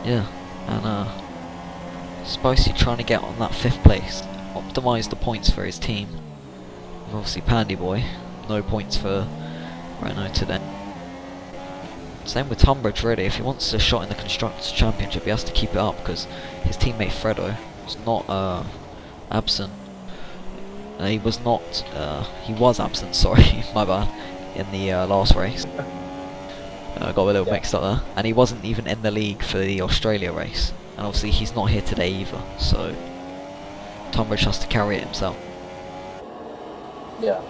Yeah, and Spicy trying to get on that 5th place, optimise the points for his team. Obviously Pandy Boy, no points for Renault today. Same with Tunbridge really. If he wants a shot in the Constructors' Championship, he has to keep it up, because his teammate Fredo was not absent. He was absent, sorry, my bad, in the last race. I got a little mixed up there. And he wasn't even in the league for the Australia race. And obviously he's not here today either, so Tunbridge has to carry it himself. Yeah.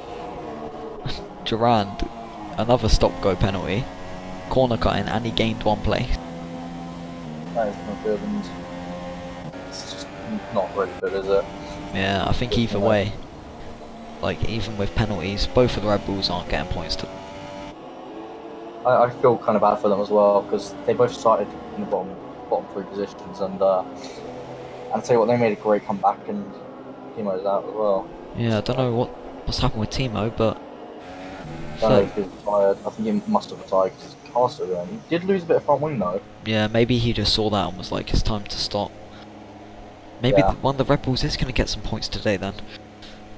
Durand, another stop-go penalty, corner cutting, and he gained 1 place. That is not good, and it's just not really good, is it? Yeah, I think either way, like, even with penalties, both of the Red Bulls aren't getting points to. I feel kind of bad for them as well, because they both started in the bottom 3 positions, and I'd tell you what, they made a great comeback, and Timo's out as well. Yeah, I don't know what's happened with Timo, but I don't know if he's retired. I think he must have retired because his car's still going. He did lose a bit of front wing though. Yeah, maybe he just saw that and was like, it's time to stop. Maybe one of the Red Bulls is going to get some points today then.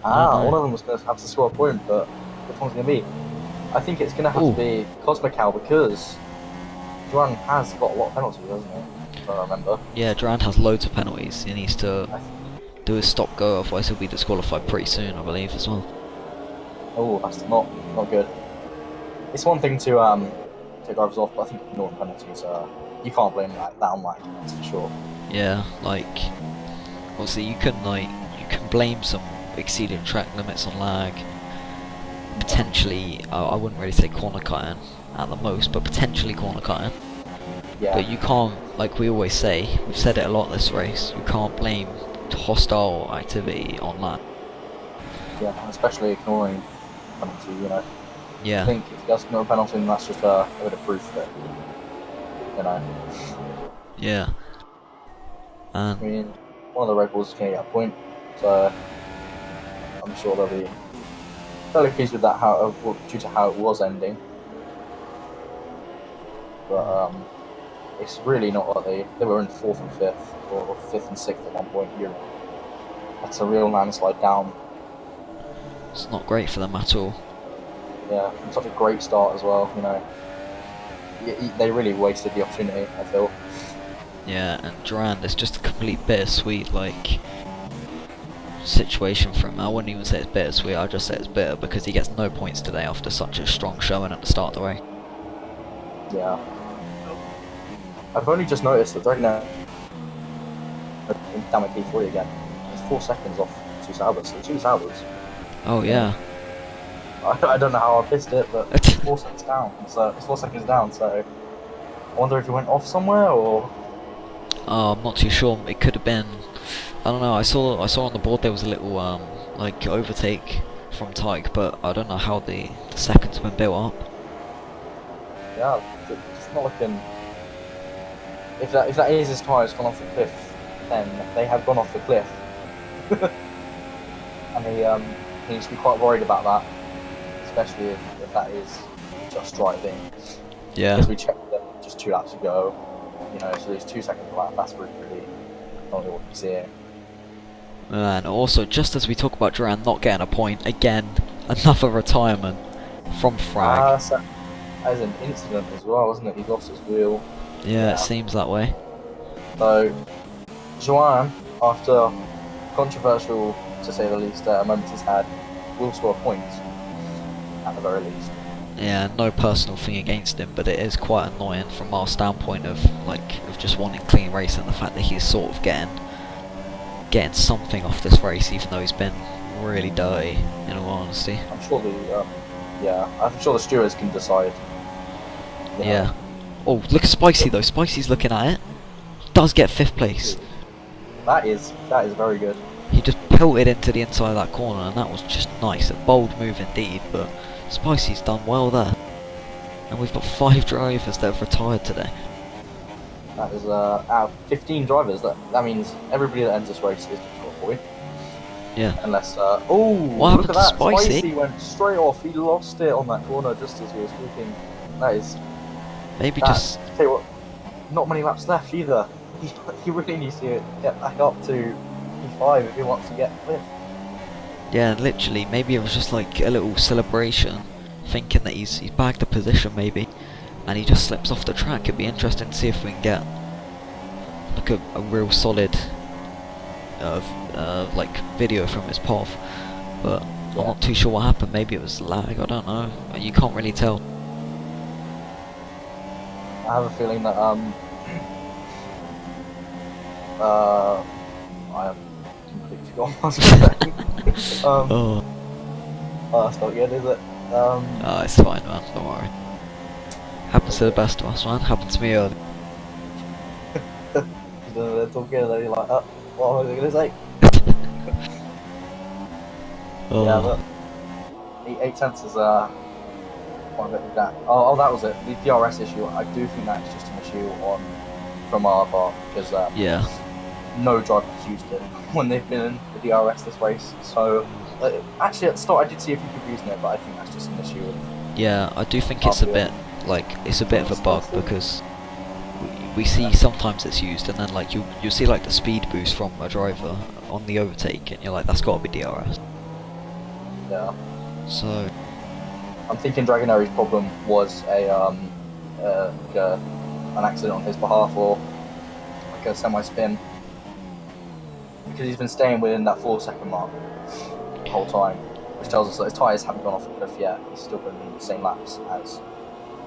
One of them was going to have to score a point, but which one's going to be? I think it's going to have to be Cosmic Cow, because Durand has got a lot of penalties, hasn't he? If I remember. Yeah, Durand has loads of penalties. He needs to do his stop go, otherwise he'll be disqualified pretty soon, I believe, as well. Oh, that's not good. It's one thing to take drivers off, but I think ignoring penalties, you can't blame that on like, that's for sure. Yeah, like, obviously you can blame some exceeded track limits on lag. Potentially, I wouldn't really say corner cutting at the most, but potentially corner cutting. Yeah. But you can't, like we always say, we've said it a lot this race, you can't blame hostile activity on that. Yeah, especially ignoring penalty, you know. Yeah. I think if he does ignore a penalty, then that's just a bit of proof that, you know. Yeah. I mean, one of the Red Bulls is going to get a point, so I'm sure they'll be fairly pleased with that due to how it was ending. But it's really not what they were in 4th and 5th, or 5th and 6th at one point. That's a real landslide down. It's not great for them at all. Yeah, from such a great start as well, you know. They really wasted the opportunity, I feel. Yeah, and Durand, it's just a complete bittersweet, like, situation for him. I wouldn't even say it's bittersweet, I'd just say it's bitter because he gets no points today after such a strong showing at the start of the race. Yeah. I've only just noticed that Dragonair damn it P40 again. It's 4 seconds off 2 Saubers, so 2 Saubers. Oh yeah. I don't know how I pissed it, but it's 4 seconds down. So it's 4 seconds down. So I wonder if he went off somewhere or. I'm not too sure. It could have been. I don't know. I saw on the board there was a little like overtake from Tyke, but I don't know how the seconds have been built up. Yeah, it's not looking. If that is his tyres gone off the cliff, then they have gone off the cliff, and he needs to be quite worried about that, especially if that is just driving. Yeah. Because we checked them just 2 laps ago, you know, so there's 2 seconds a lap. That's really not what you're seeing. And also, just as we talk about Duran not getting a point again, another retirement from Frag. That is an incident as well, wasn't it? He lost his wheel. Yeah, it seems that way. So, Joanne, after controversial, to say the least, moments he's had, will score a point, at the very least. Yeah, no personal thing against him, but it is quite annoying from our standpoint of just wanting clean race and the fact that he's sort of getting something off this race, even though he's been really dirty, in all honesty. I'm sure I'm sure the stewards can decide. Yeah. Oh, look at Spicy though. Spicy's looking at it. Does get 5th place. That is very good. He just pelted into the inside of that corner, and that was just nice. A bold move indeed, but Spicy's done well there. And we've got 5 drivers that have retired today. That is out of 15 drivers. That means everybody that enters this race is going to score a point. Yeah. Unless what look happened at that! to Spicy? Spicy went straight off. He lost it on that corner just as he was speaking. That is. Maybe Tell you what, not many laps left either. He really needs to get back up to P5 if he wants to get 5th. Yeah, literally. Maybe it was just like a little celebration, thinking that he's bagged a position maybe, and he just slips off the track. It'd be interesting to see if we can get like a real solid like video from his POV. But I'm not too sure what happened. Maybe it was lag. I don't know. You can't really tell. I have a feeling that I have completely forgotten what I was going to say. Oh, that's not good, is it? oh, it's fine, man. Don't worry. Happens to the best of us, man. Happened to me earlier. They're talking and then you're like, what was I going to say? Oh. Yeah, but 8 tenths is quite a bit of that. Oh, that was it. The DRS issue. I do think that's just an issue from our part because Yeah. no driver has used it when they've been in the DRS this race. So actually, at the start, I did see a few people using it, but I think that's just an issue. Yeah, I do think it's a bit of a bug because we see sometimes it's used, and then like you see like the speed boost from a driver on the overtake, and you're like, that's got to be DRS. Yeah. So I'm thinking Dragonair's problem was an accident on his behalf, or like a semi-spin, because he's been staying within that 4-second mark the whole time, which tells us that his tyres haven't gone off the cliff yet. He's still going to be the same laps as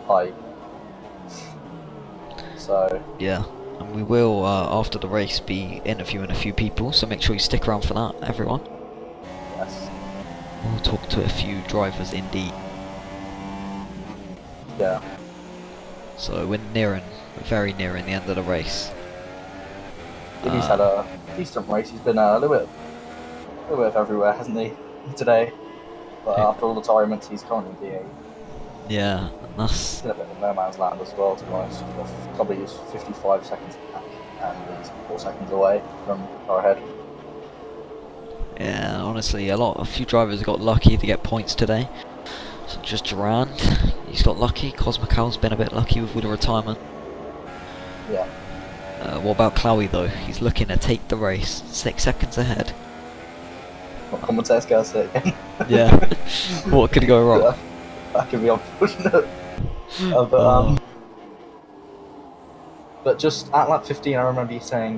High. So yeah, and we will after the race be interviewing a few people, so make sure you stick around for that, everyone. yes, We'll talk to a few drivers indeed. yeah. So we're very nearing the end of the race. He's had a decent race. He's been a little bit of everywhere, hasn't he, today? But after all the retirements, he's currently D8. Yeah, and that's In a bit of no man's land as well, to be honest. Probably is 55 seconds back, and he's 4 seconds away from our head. yeah. Honestly, a few drivers got lucky to get points today. So just Durand, he's got lucky. Cosmical's been a bit lucky with all the retirement. Yeah. What about Clowie though? He's looking to take the race, 6 seconds ahead. What commentator's going to say again? Yeah. What could go wrong? Yeah, that could be unfortunate. But just at lap 15, I remember you saying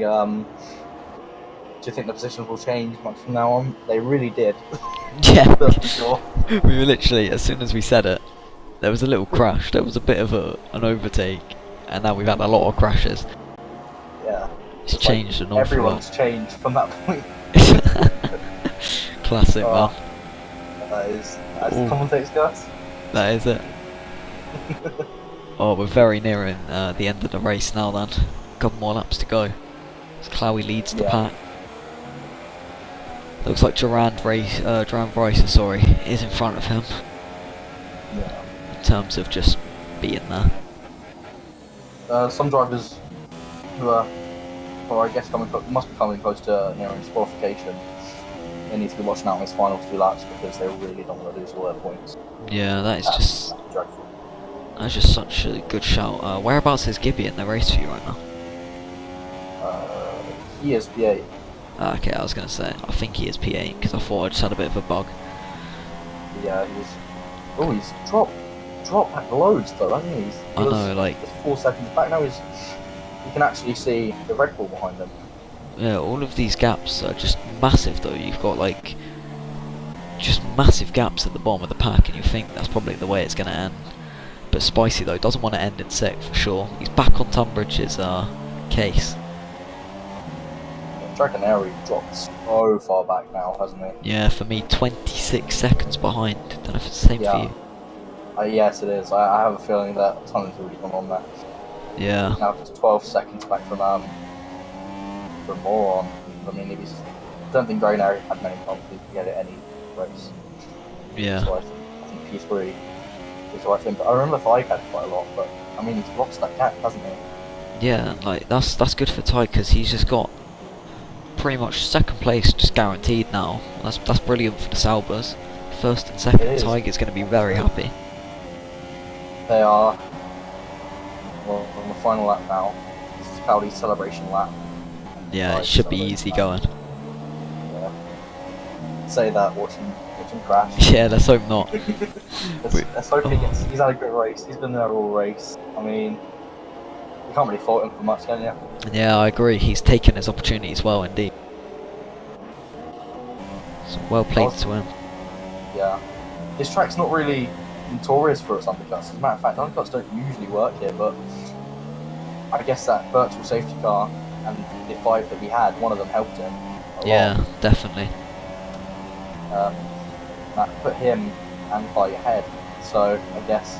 you think the positions will change much from now on? They really did. Yeah. That's for sure. We were literally, as soon as we said it, there was a little crash. There was a bit of an overtake, and now we've had a lot of crashes. Yeah. It's changed an awful lot. Everyone's changed from that point. Classic, man. That's the commentators, guys. That is it. Oh, we're very nearing the end of the race now then. A couple more laps to go. As Chloe leads the pack. Looks like Durand Rice, is in front of him. Yeah. In terms of just being there. Some drivers who are, or I guess must be coming close to disqualification. They need to be watching out on his final 2 laps because they really don't want to lose all their points. Yeah, that is just dreadful. That's just such a good shout. Whereabouts is Gibby in the race for you right now? He is P8. Okay, I was going to say, I think he is P8 because I thought I just had a bit of a bug. Yeah, he's dropped back loads though, hasn't he? I know, like... He's 4 seconds back now. You can actually see the Red Bull behind him. Yeah, all of these gaps are just massive though. You've got like just massive gaps at the bottom of the pack, and you think that's probably the way it's going to end. But Spicy though doesn't want to end in 6th for sure. He's back on Tunbridge's case. Dragonary dropped so far back now, hasn't he? Yeah, for me 26 seconds behind. Don't know if it's the same for you. Yes, it is. I have a feeling that something's already gone on there. Yeah. Now it's 12 seconds back from Moron. I mean, I don't think Dragonary had many problems to get at any race. Yeah. So I think P3 is what I think. But I remember Fike had quite a lot, but I mean, he's lost that gap, hasn't he? Yeah, like that's good for Ty because he's just got pretty much 2nd place just guaranteed now. That's brilliant for the Saubers. 1st and 2nd, Tiger's going to be very happy. They are. Well, on the final lap now. This is Cowley's celebration lap. Yeah, it should be easy going. Yeah. Say that watching crash. Yeah, let's hope not. let's hope he's had a good race. He's been there all race. I mean, you can't really fault him for much, can you? Yeah, I agree. He's taken his opportunities well indeed. So well played to him. Yeah. This track's not really notorious for its undercuts. As a matter of fact, undercuts don't usually work here, but I guess that virtual safety car and the 5 that we had, one of them helped him a Yeah, lot. definitely. That put him and Fight ahead. So I guess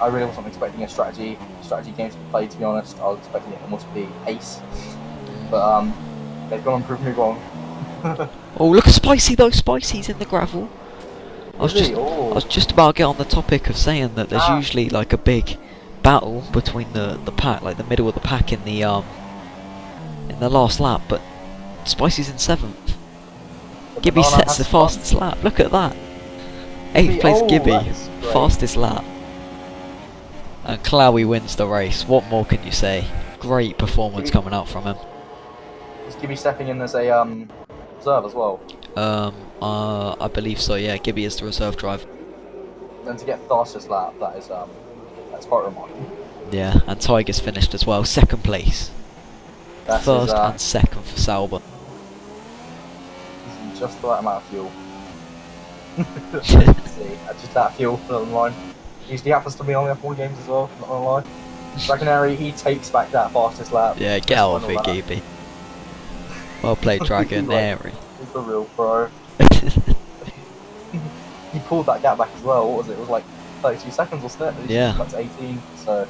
I really wasn't expecting a strategy game to be played, to be honest. I was expecting it almost to be ace. But they've gone and proved me wrong. Oh, look at Spicy though. Spicy's in the gravel. I was just about to get on the topic of saying that there's usually like a big battle between the pack, like the middle of the pack in the last lap, but Spicy's in 7th. Gibby sets the fastest lap. Look at that. 8th place Gibby, fastest lap. And Chloe wins the race. What more can you say? Great performance coming out from him. Is Gibby stepping in as a reserve as well? I believe so. Yeah, Gibby is the reserve driver. And to get fastest lap, that's quite remarkable. Yeah, and Tiger's finished as well, 2nd place. That's 1st and 2nd for Sauber. Just the right amount of fuel. Just that fuel for the line. Usually happens to me on the F1 games as well, not gonna lie. Dragonary, he takes back that fastest lap. Yeah, get out of it, Gibby. Well played, Dragonary. He's the real pro. He pulled that gap back as well. What was it? It was like 32 seconds, wasn't it? Yeah. That's 18. So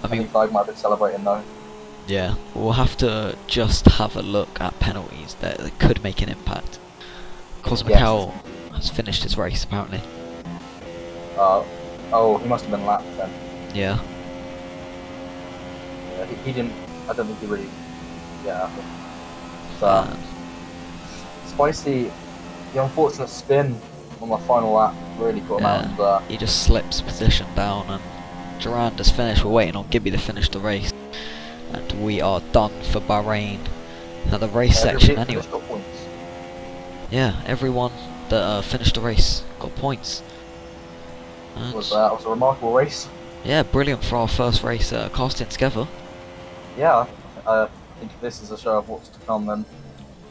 I mean, I might have been celebrating though. Yeah, we'll have to just have a look at penalties that could make an impact. Cosmic Owl has finished his race apparently. Oh, he must have been lapped then. Yeah. Yeah, he didn't. I don't think he really. Yeah. But Spicy, the unfortunate spin on the final lap really caught him out of there. He just slips position down, and Durand has finished. We're waiting on Gibby to finish the race, and we are done for Bahrain. Now the race section anyway. Yeah, everyone that finished the race got points. It was a remarkable race. Yeah, brilliant for our first race casting together. Yeah, I think this is a show of what's to come then.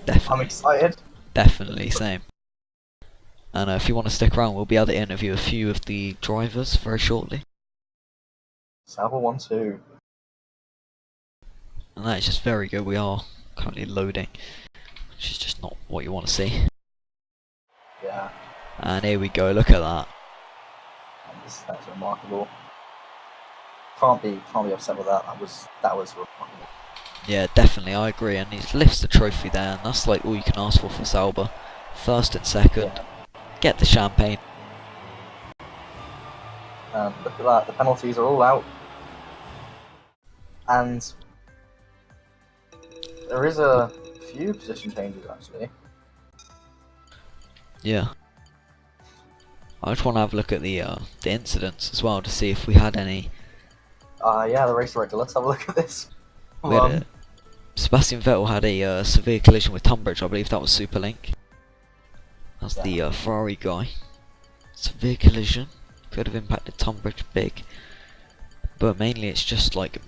Definitely. I'm excited. Definitely, same. And if you want to stick around, we'll be able to interview a few of the drivers very shortly. Sauber 1-2. And that is just very good. We are currently loading, which is just not what you want to see. Yeah, And here we go, look at that. that's remarkable. Can't be upset with that. That was remarkable. Yeah, definitely, I agree. And he lifts the trophy there, and that's like all you can ask for Sauber. First and second, Yeah. get the champagne. Look at that. The penalties are all out, and there is a few position changes actually. Yeah. I just want to have a look at the incidents as well to see if we had any. Yeah, the race director. Let's have a look at this. We had Sebastian Vettel had a severe collision with Tunbridge. I believe that was Superlink. That's the Ferrari guy. Severe collision. Could have impacted Tunbridge big. But mainly it's just like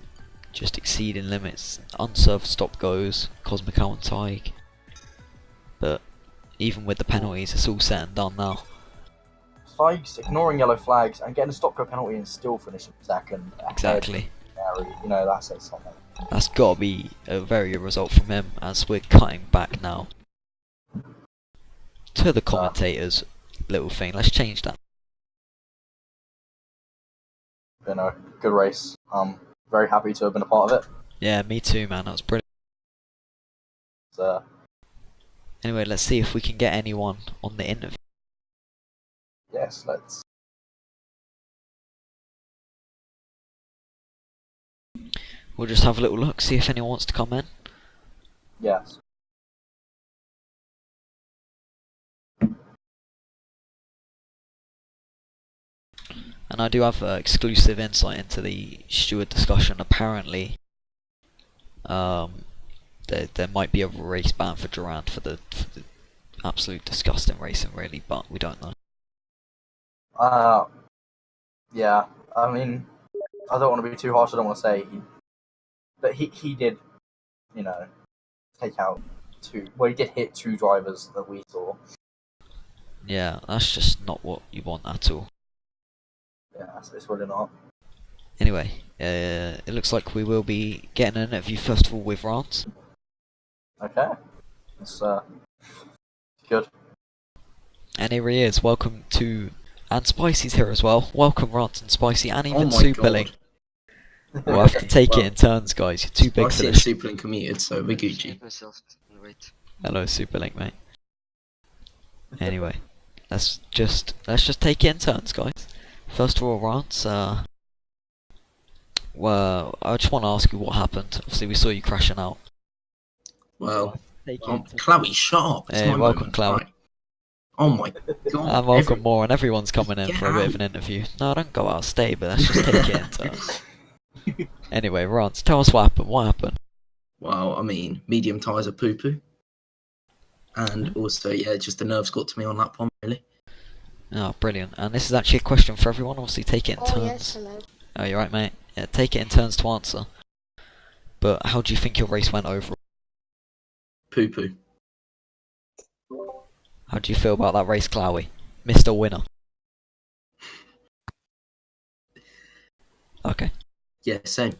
exceeding limits. Unserved stop goes, Cosmic and Tig. But even with the penalties, it's all set and done now. Tig's ignoring yellow flags and getting a stop go penalty and still finishing second. Exactly. You know, that says something. That's got to be a very good result from him, as we're cutting back now. To the commentators, little thing, let's change that. Been a good race. Very happy to have been a part of it. Yeah, me too, man, that was brilliant. So, Anyway, let's see if we can get anyone on the interview. yes, let's. We'll just have a little look, see if anyone wants to come in. Yes. And I do have exclusive insight into the steward discussion. Apparently, there might be a race ban for Durant for the absolute disgusting racing, really, but we don't know. Yeah. I mean, I don't want to be too harsh. I don't want to say, but he did, you know, take out two. Well, he did hit two drivers that we saw. Yeah, that's just not what you want at all. Yeah, it's really not. Anyway, it looks like we will be getting an interview first of all with Rance. Okay. It's good. And here he is. Welcome to, and Spicy's here as well. Welcome Rance and Spicy, and even Oh my Superlink. God. We'll have to take Well, it in turns, guys. You're too big for Spicy and this. Superlink are muted, so we're Gucci. Hello, Superlink, mate. Anyway, let's just take it in turns, guys. First of all, Rance, well, I just want to ask you what happened. Obviously, we saw you crashing out. Well, Chloe Sharp. It's Hey, my welcome, moment, Chloe. right. Oh my God. And welcome more, and everyone's coming in Get for a bit of out. an interview. No, don't go out, stay, but let's just take it in turns. Anyway, Rance, tell us what happened. What happened? Well, I mean, medium tyres are poo-poo. And also, yeah, just the nerves got to me on that one, really. Oh, brilliant. And this is actually a question for everyone. Obviously, take it in Oh turns. yes, hello. Oh, you're right, mate. Yeah, take it in turns to answer. But how do you think your race went overall? Poo-poo. How do you feel about that race, Chloe? Mr. Winner. Okay. Yeah, same.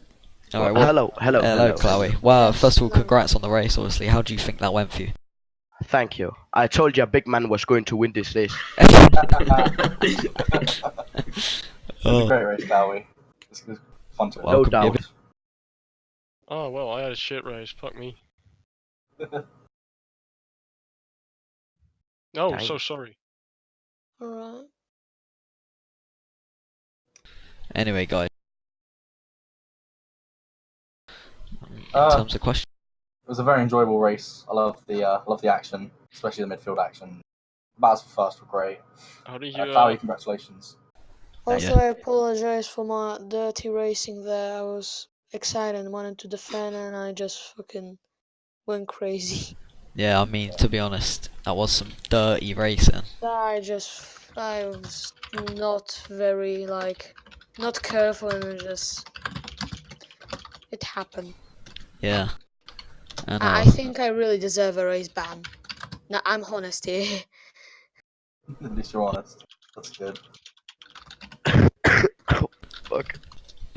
Alright, well, Hello. Chloe. Well, first of all, congrats on the race, obviously. How do you think that went for you? Thank you. I told you a big man was going to win this race. It was Oh. a great race, Bowie. It was fun to Welcome, doubt. Gibby. Oh, well, I had a shit race. Fuck me. Oh, Dang. so sorry. Alright. Anyway, guys. In Uh, terms of questions. It was a very enjoyable race. I love the action, especially the midfield action. Battles for first were great. How did you, Chloe, congratulations. Also, Yeah. I apologize for my dirty racing there. I was excited and wanted to defend, and I just fucking went crazy. Yeah, I mean, to be honest, that was some dirty racing. I was not very, not careful, and it happened. Yeah. And I think I really deserve a race ban. No, I'm honest here. At least you're honest. That's good. Fuck.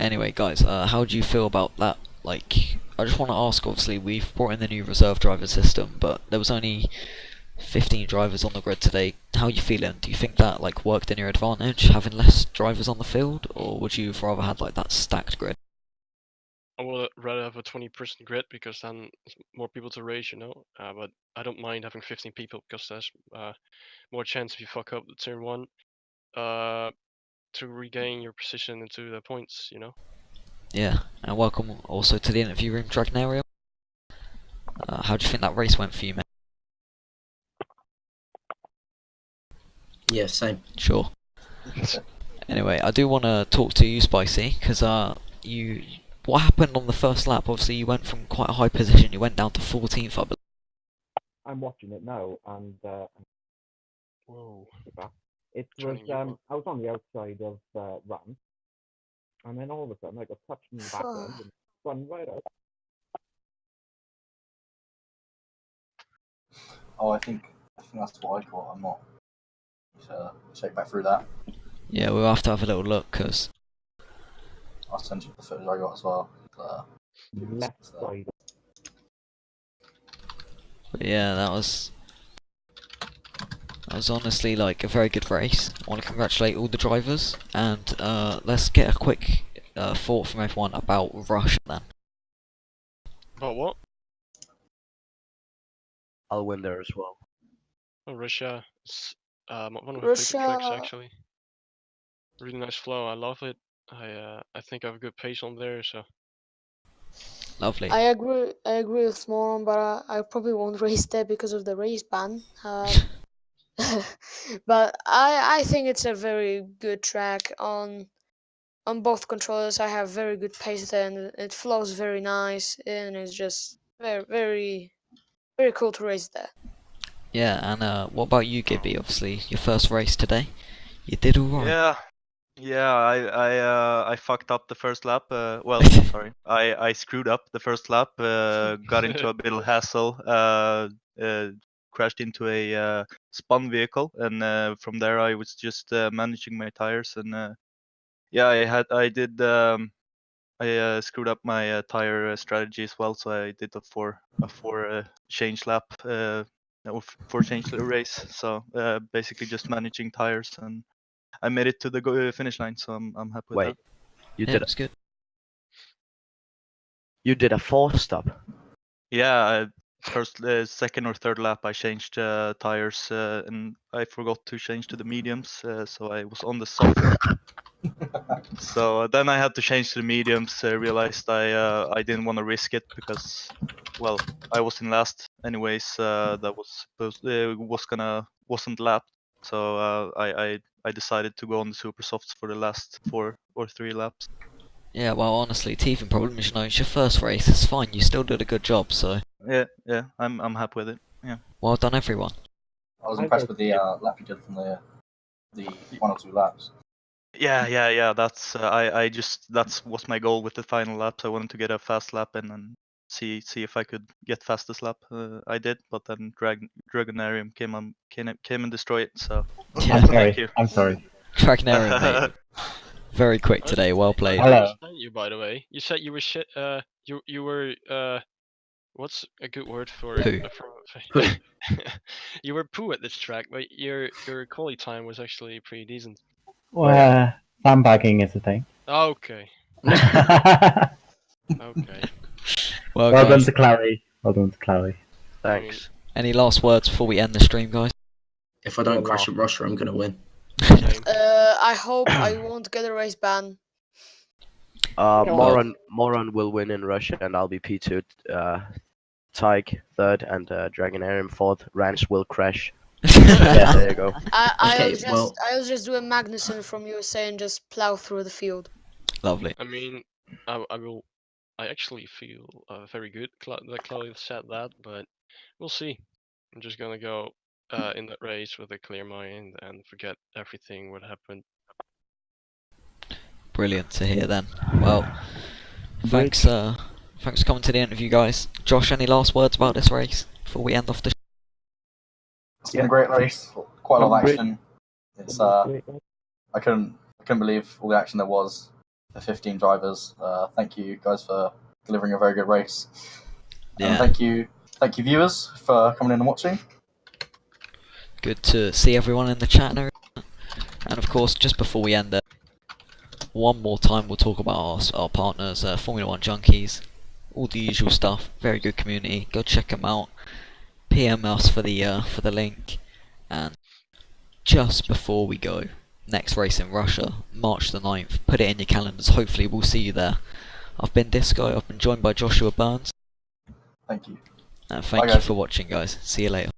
anyway, guys, how do you feel about that? Like, I just want to ask. Obviously, we've brought in the new reserve driver system, but there was only 15 drivers on the grid today. How are you feeling? Do you think that like worked in your advantage, having less drivers on the field, or would you have rather had like that stacked grid? I would rather have a 20-person grid because then it's more people to race, you know. But I don't mind having 15 people because there's more chance if you fuck up the turn one to regain your position into the points, you know. Yeah, and welcome also to the interview room, Dragonario. How do you think that race went for you, mate? Yeah, same. Sure. Anyway, I do want to talk to you, Spicy, because what happened on the first lap? Obviously, you went from quite a high position. You went down to 14th, I believe. I'm watching it now, and Whoa. it was Turning you on. I was on the outside of Ram, and then all of a sudden I got touched in the back end and spun right out. Oh, I think that's what I caught. I'm not. Check back through that. Yeah, we'll have to have a little look, because I'll send you the footage I got as well. Left side. yeah, that was honestly like a very good race. I want to congratulate all the drivers, and let's get a quick thought from everyone about Russia then. About what? I'll win there as well. Oh, Russia. It's one of my favorite Russia. tracks actually. Really nice flow. I love it. I think I have a good pace on there, so. Lovely. I agree with Moron, but I probably won't race there because of the race ban. But I think it's a very good track on both controllers. I have very good pace there, and it flows very nice, and it's just very very very cool to race there. Yeah, and what about you, Gibby? Obviously, your first race today. You did alright. Yeah, I fucked up the first lap. Well, sorry, I screwed up the first lap. Got into a little hassle. Crashed into a spun vehicle, and from there I was just managing my tires. And yeah, I screwed up my tire strategy as well. So I did a four change lap. No, 4 change race. So basically just managing tires, and I made it to the finish line, so I'm happy with Wait, that. you Yeah, did it's good. you did a 4-stop. Yeah, second or third lap I changed tires, and I forgot to change to the mediums, so I was on the soft. So then I had to change to the mediums. Realized I didn't want to risk it because, well, I was in last anyways. That was wasn't lapped, so I decided to go on the super softs for the last 4 or 3 laps. Yeah, well, honestly, teething problem is, it's your first race. It's fine. You still did a good job, so Yeah, I'm happy with it. Yeah. well done, everyone. I was impressed with the lap you did from the 1 or 2 laps. Yeah. That's that was my goal with the final laps. I wanted to get a fast lap in and see if I could get fastest lap. I did, but then Dragonarium came and destroyed it. So Yeah, thank you. I'm sorry. Dragonarium, mate. Very quick today. Well played. I Hello. understand you, by the way. You said you were shit. You were what's a good word for Poo. Poo. You were poo at this track, but your quality time was actually pretty decent. Well, sandbagging is a thing. Okay. Well Okay. Well, done guys, to Clary. Well done to Clary. Thanks. any last words before we end the stream, guys? If I don't crash at Russia, I'm gonna win. Same. I hope I won't get a race ban. Moron will win in Russia, and I'll be P2. Tig third, and Dragonarium fourth. Ranch will crash. Yeah, there you go. Okay, I'll just do a Magnussen from USA and just plow through the field. Lovely. I mean, I actually feel very good that Claudia said that, but we'll see. I'm just gonna go in that race with a clear mind and forget everything what happened. Brilliant to hear then. Well, thanks Thanks for coming to the interview, guys. Josh, any last words about this race before we end off the? It's been a great race. Quite a lot of Great. action. It's Great. I couldn't believe all the action there was. The 15 drivers. Thank you guys for delivering a very good race. And thank you viewers for coming in and watching. Good to see everyone in the chat and everything. And of course, just before we end it, one more time we'll talk about our partners, Formula 1 Junkies, all the usual stuff. Very good community. Go check them out. PM us for the link. And just before we go, next race in Russia, March the 9th. Put it in your calendars. Hopefully we'll see you there. I've been Disco. I've been joined by Joshua Burns. Thank you. And thank Bye, you guys. for watching, guys. See you later.